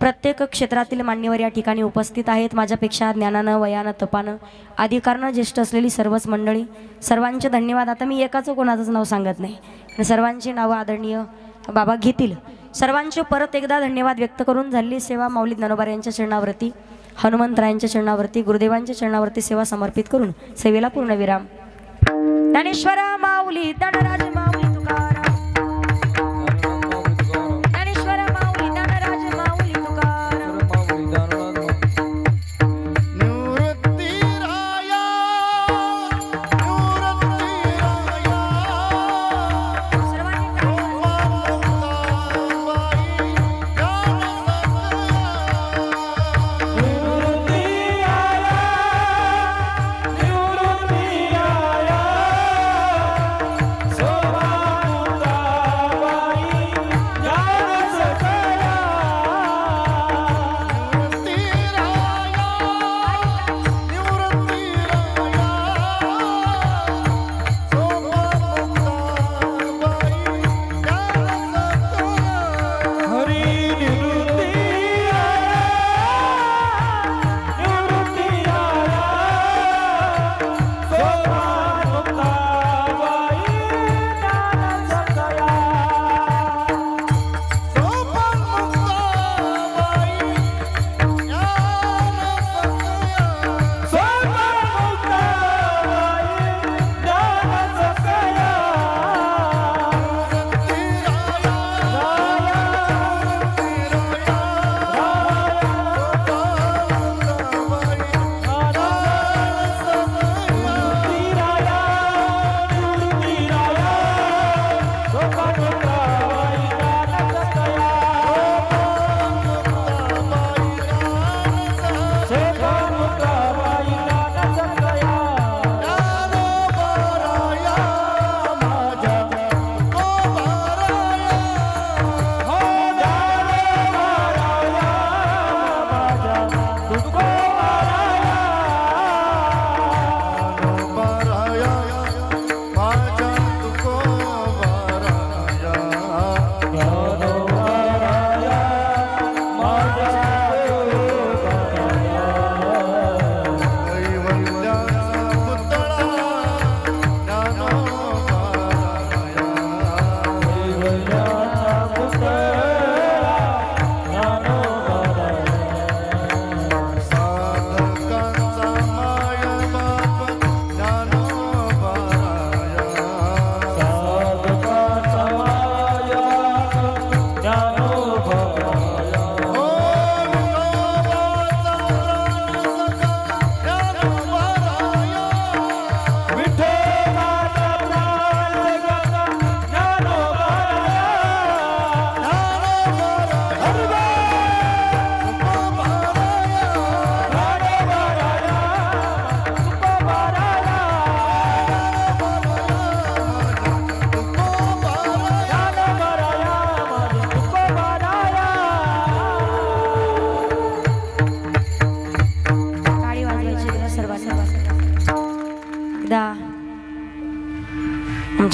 Speaker 1: प्रत्येक क्षेत्रातील मान्यवर या ठिकाणी उपस्थित आहेत. माझ्यापेक्षा ज्ञानानं, वयानं, तपानं, अधिकारनं ज्येष्ठ असलेली सर्वच मंडळी, सर्वांचे धन्यवाद. आता मी एकाचं कोणाचंच नाव सांगत नाही आणि सर्वांची नावं आदरणीय बाबा घेतील. सर्वांचे परत एकदा धन्यवाद व्यक्त करून झालेली सेवा माऊली ज्ञानोबा यांच्या चरणावरती, हनुमंतरायांच्या चरणावरती, गुरुदेवांच्या चरणावरती सेवा समर्पित करून सेवेला पूर्णविराम. ज्ञानेश्वर माऊली, धनराज माऊली तुकाराम, ज्ञानेश्वर माऊली, धनराज माऊली तुकाराम.
Speaker 2: निवृत्ती राया,
Speaker 1: सर्वांनी टाळी
Speaker 2: निवृत्ती आया, निवृत्ती आया,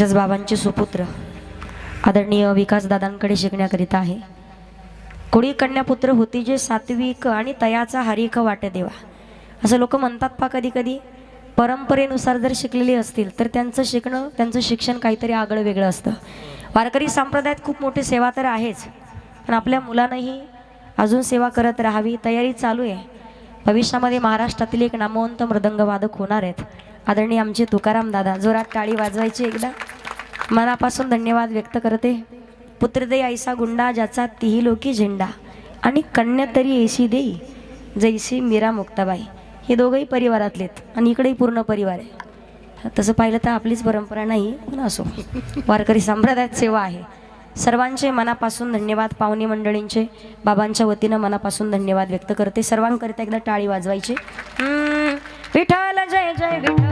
Speaker 1: आमच्याच बाबांचे सुपुत्र आदरणीय विकासदादांकडे शिकण्याकरिता आहे. कोणी कन्यापुत्र होती जे सात्विक आणि तयाचा हरिक वाटे देवा, असं लोक म्हणतात पा. कधी कधी परंपरेनुसार जर शिकलेली असतील तर त्यांचं शिकणं, त्यांचं शिक्षण काहीतरी आगळं वेगळं असतं. वारकरी संप्रदायात खूप मोठी सेवा तर आहेच, पण आपल्या मुलांनाही अजून सेवा करत राहावी, तयारी चालू आहे. भविष्यामध्ये महाराष्ट्रातील एक नामवंत मृदंगवादक होणार आहेत आदरणीय आमचे तुकाराम दादा. जोरात टाळी वाजवायची एकदा. मनापासून धन्यवाद व्यक्त करते. पुत्रदे ऐसा गुंडा ज्याचा तिही लोकी झेंडा आणि कन्या तरी ऐशी देई जैसी मीरा मुक्ताबाई. हे दोघंही परिवारातलेत आणि इकडेही पूर्ण परिवार आहे. तसं पाहिलं तर आपलीच परंपरा नाही, पण असो वारकरी संप्रदायात सेवा आहे. सर्वांचे मनापासून धन्यवाद. पाहुणे मंडळींचे बाबांच्या वतीनं मनापासून धन्यवाद व्यक्त करते. सर्वांकरिता एकदा टाळी वाजवायची. विठ्ठल जय जय विठ्ठल.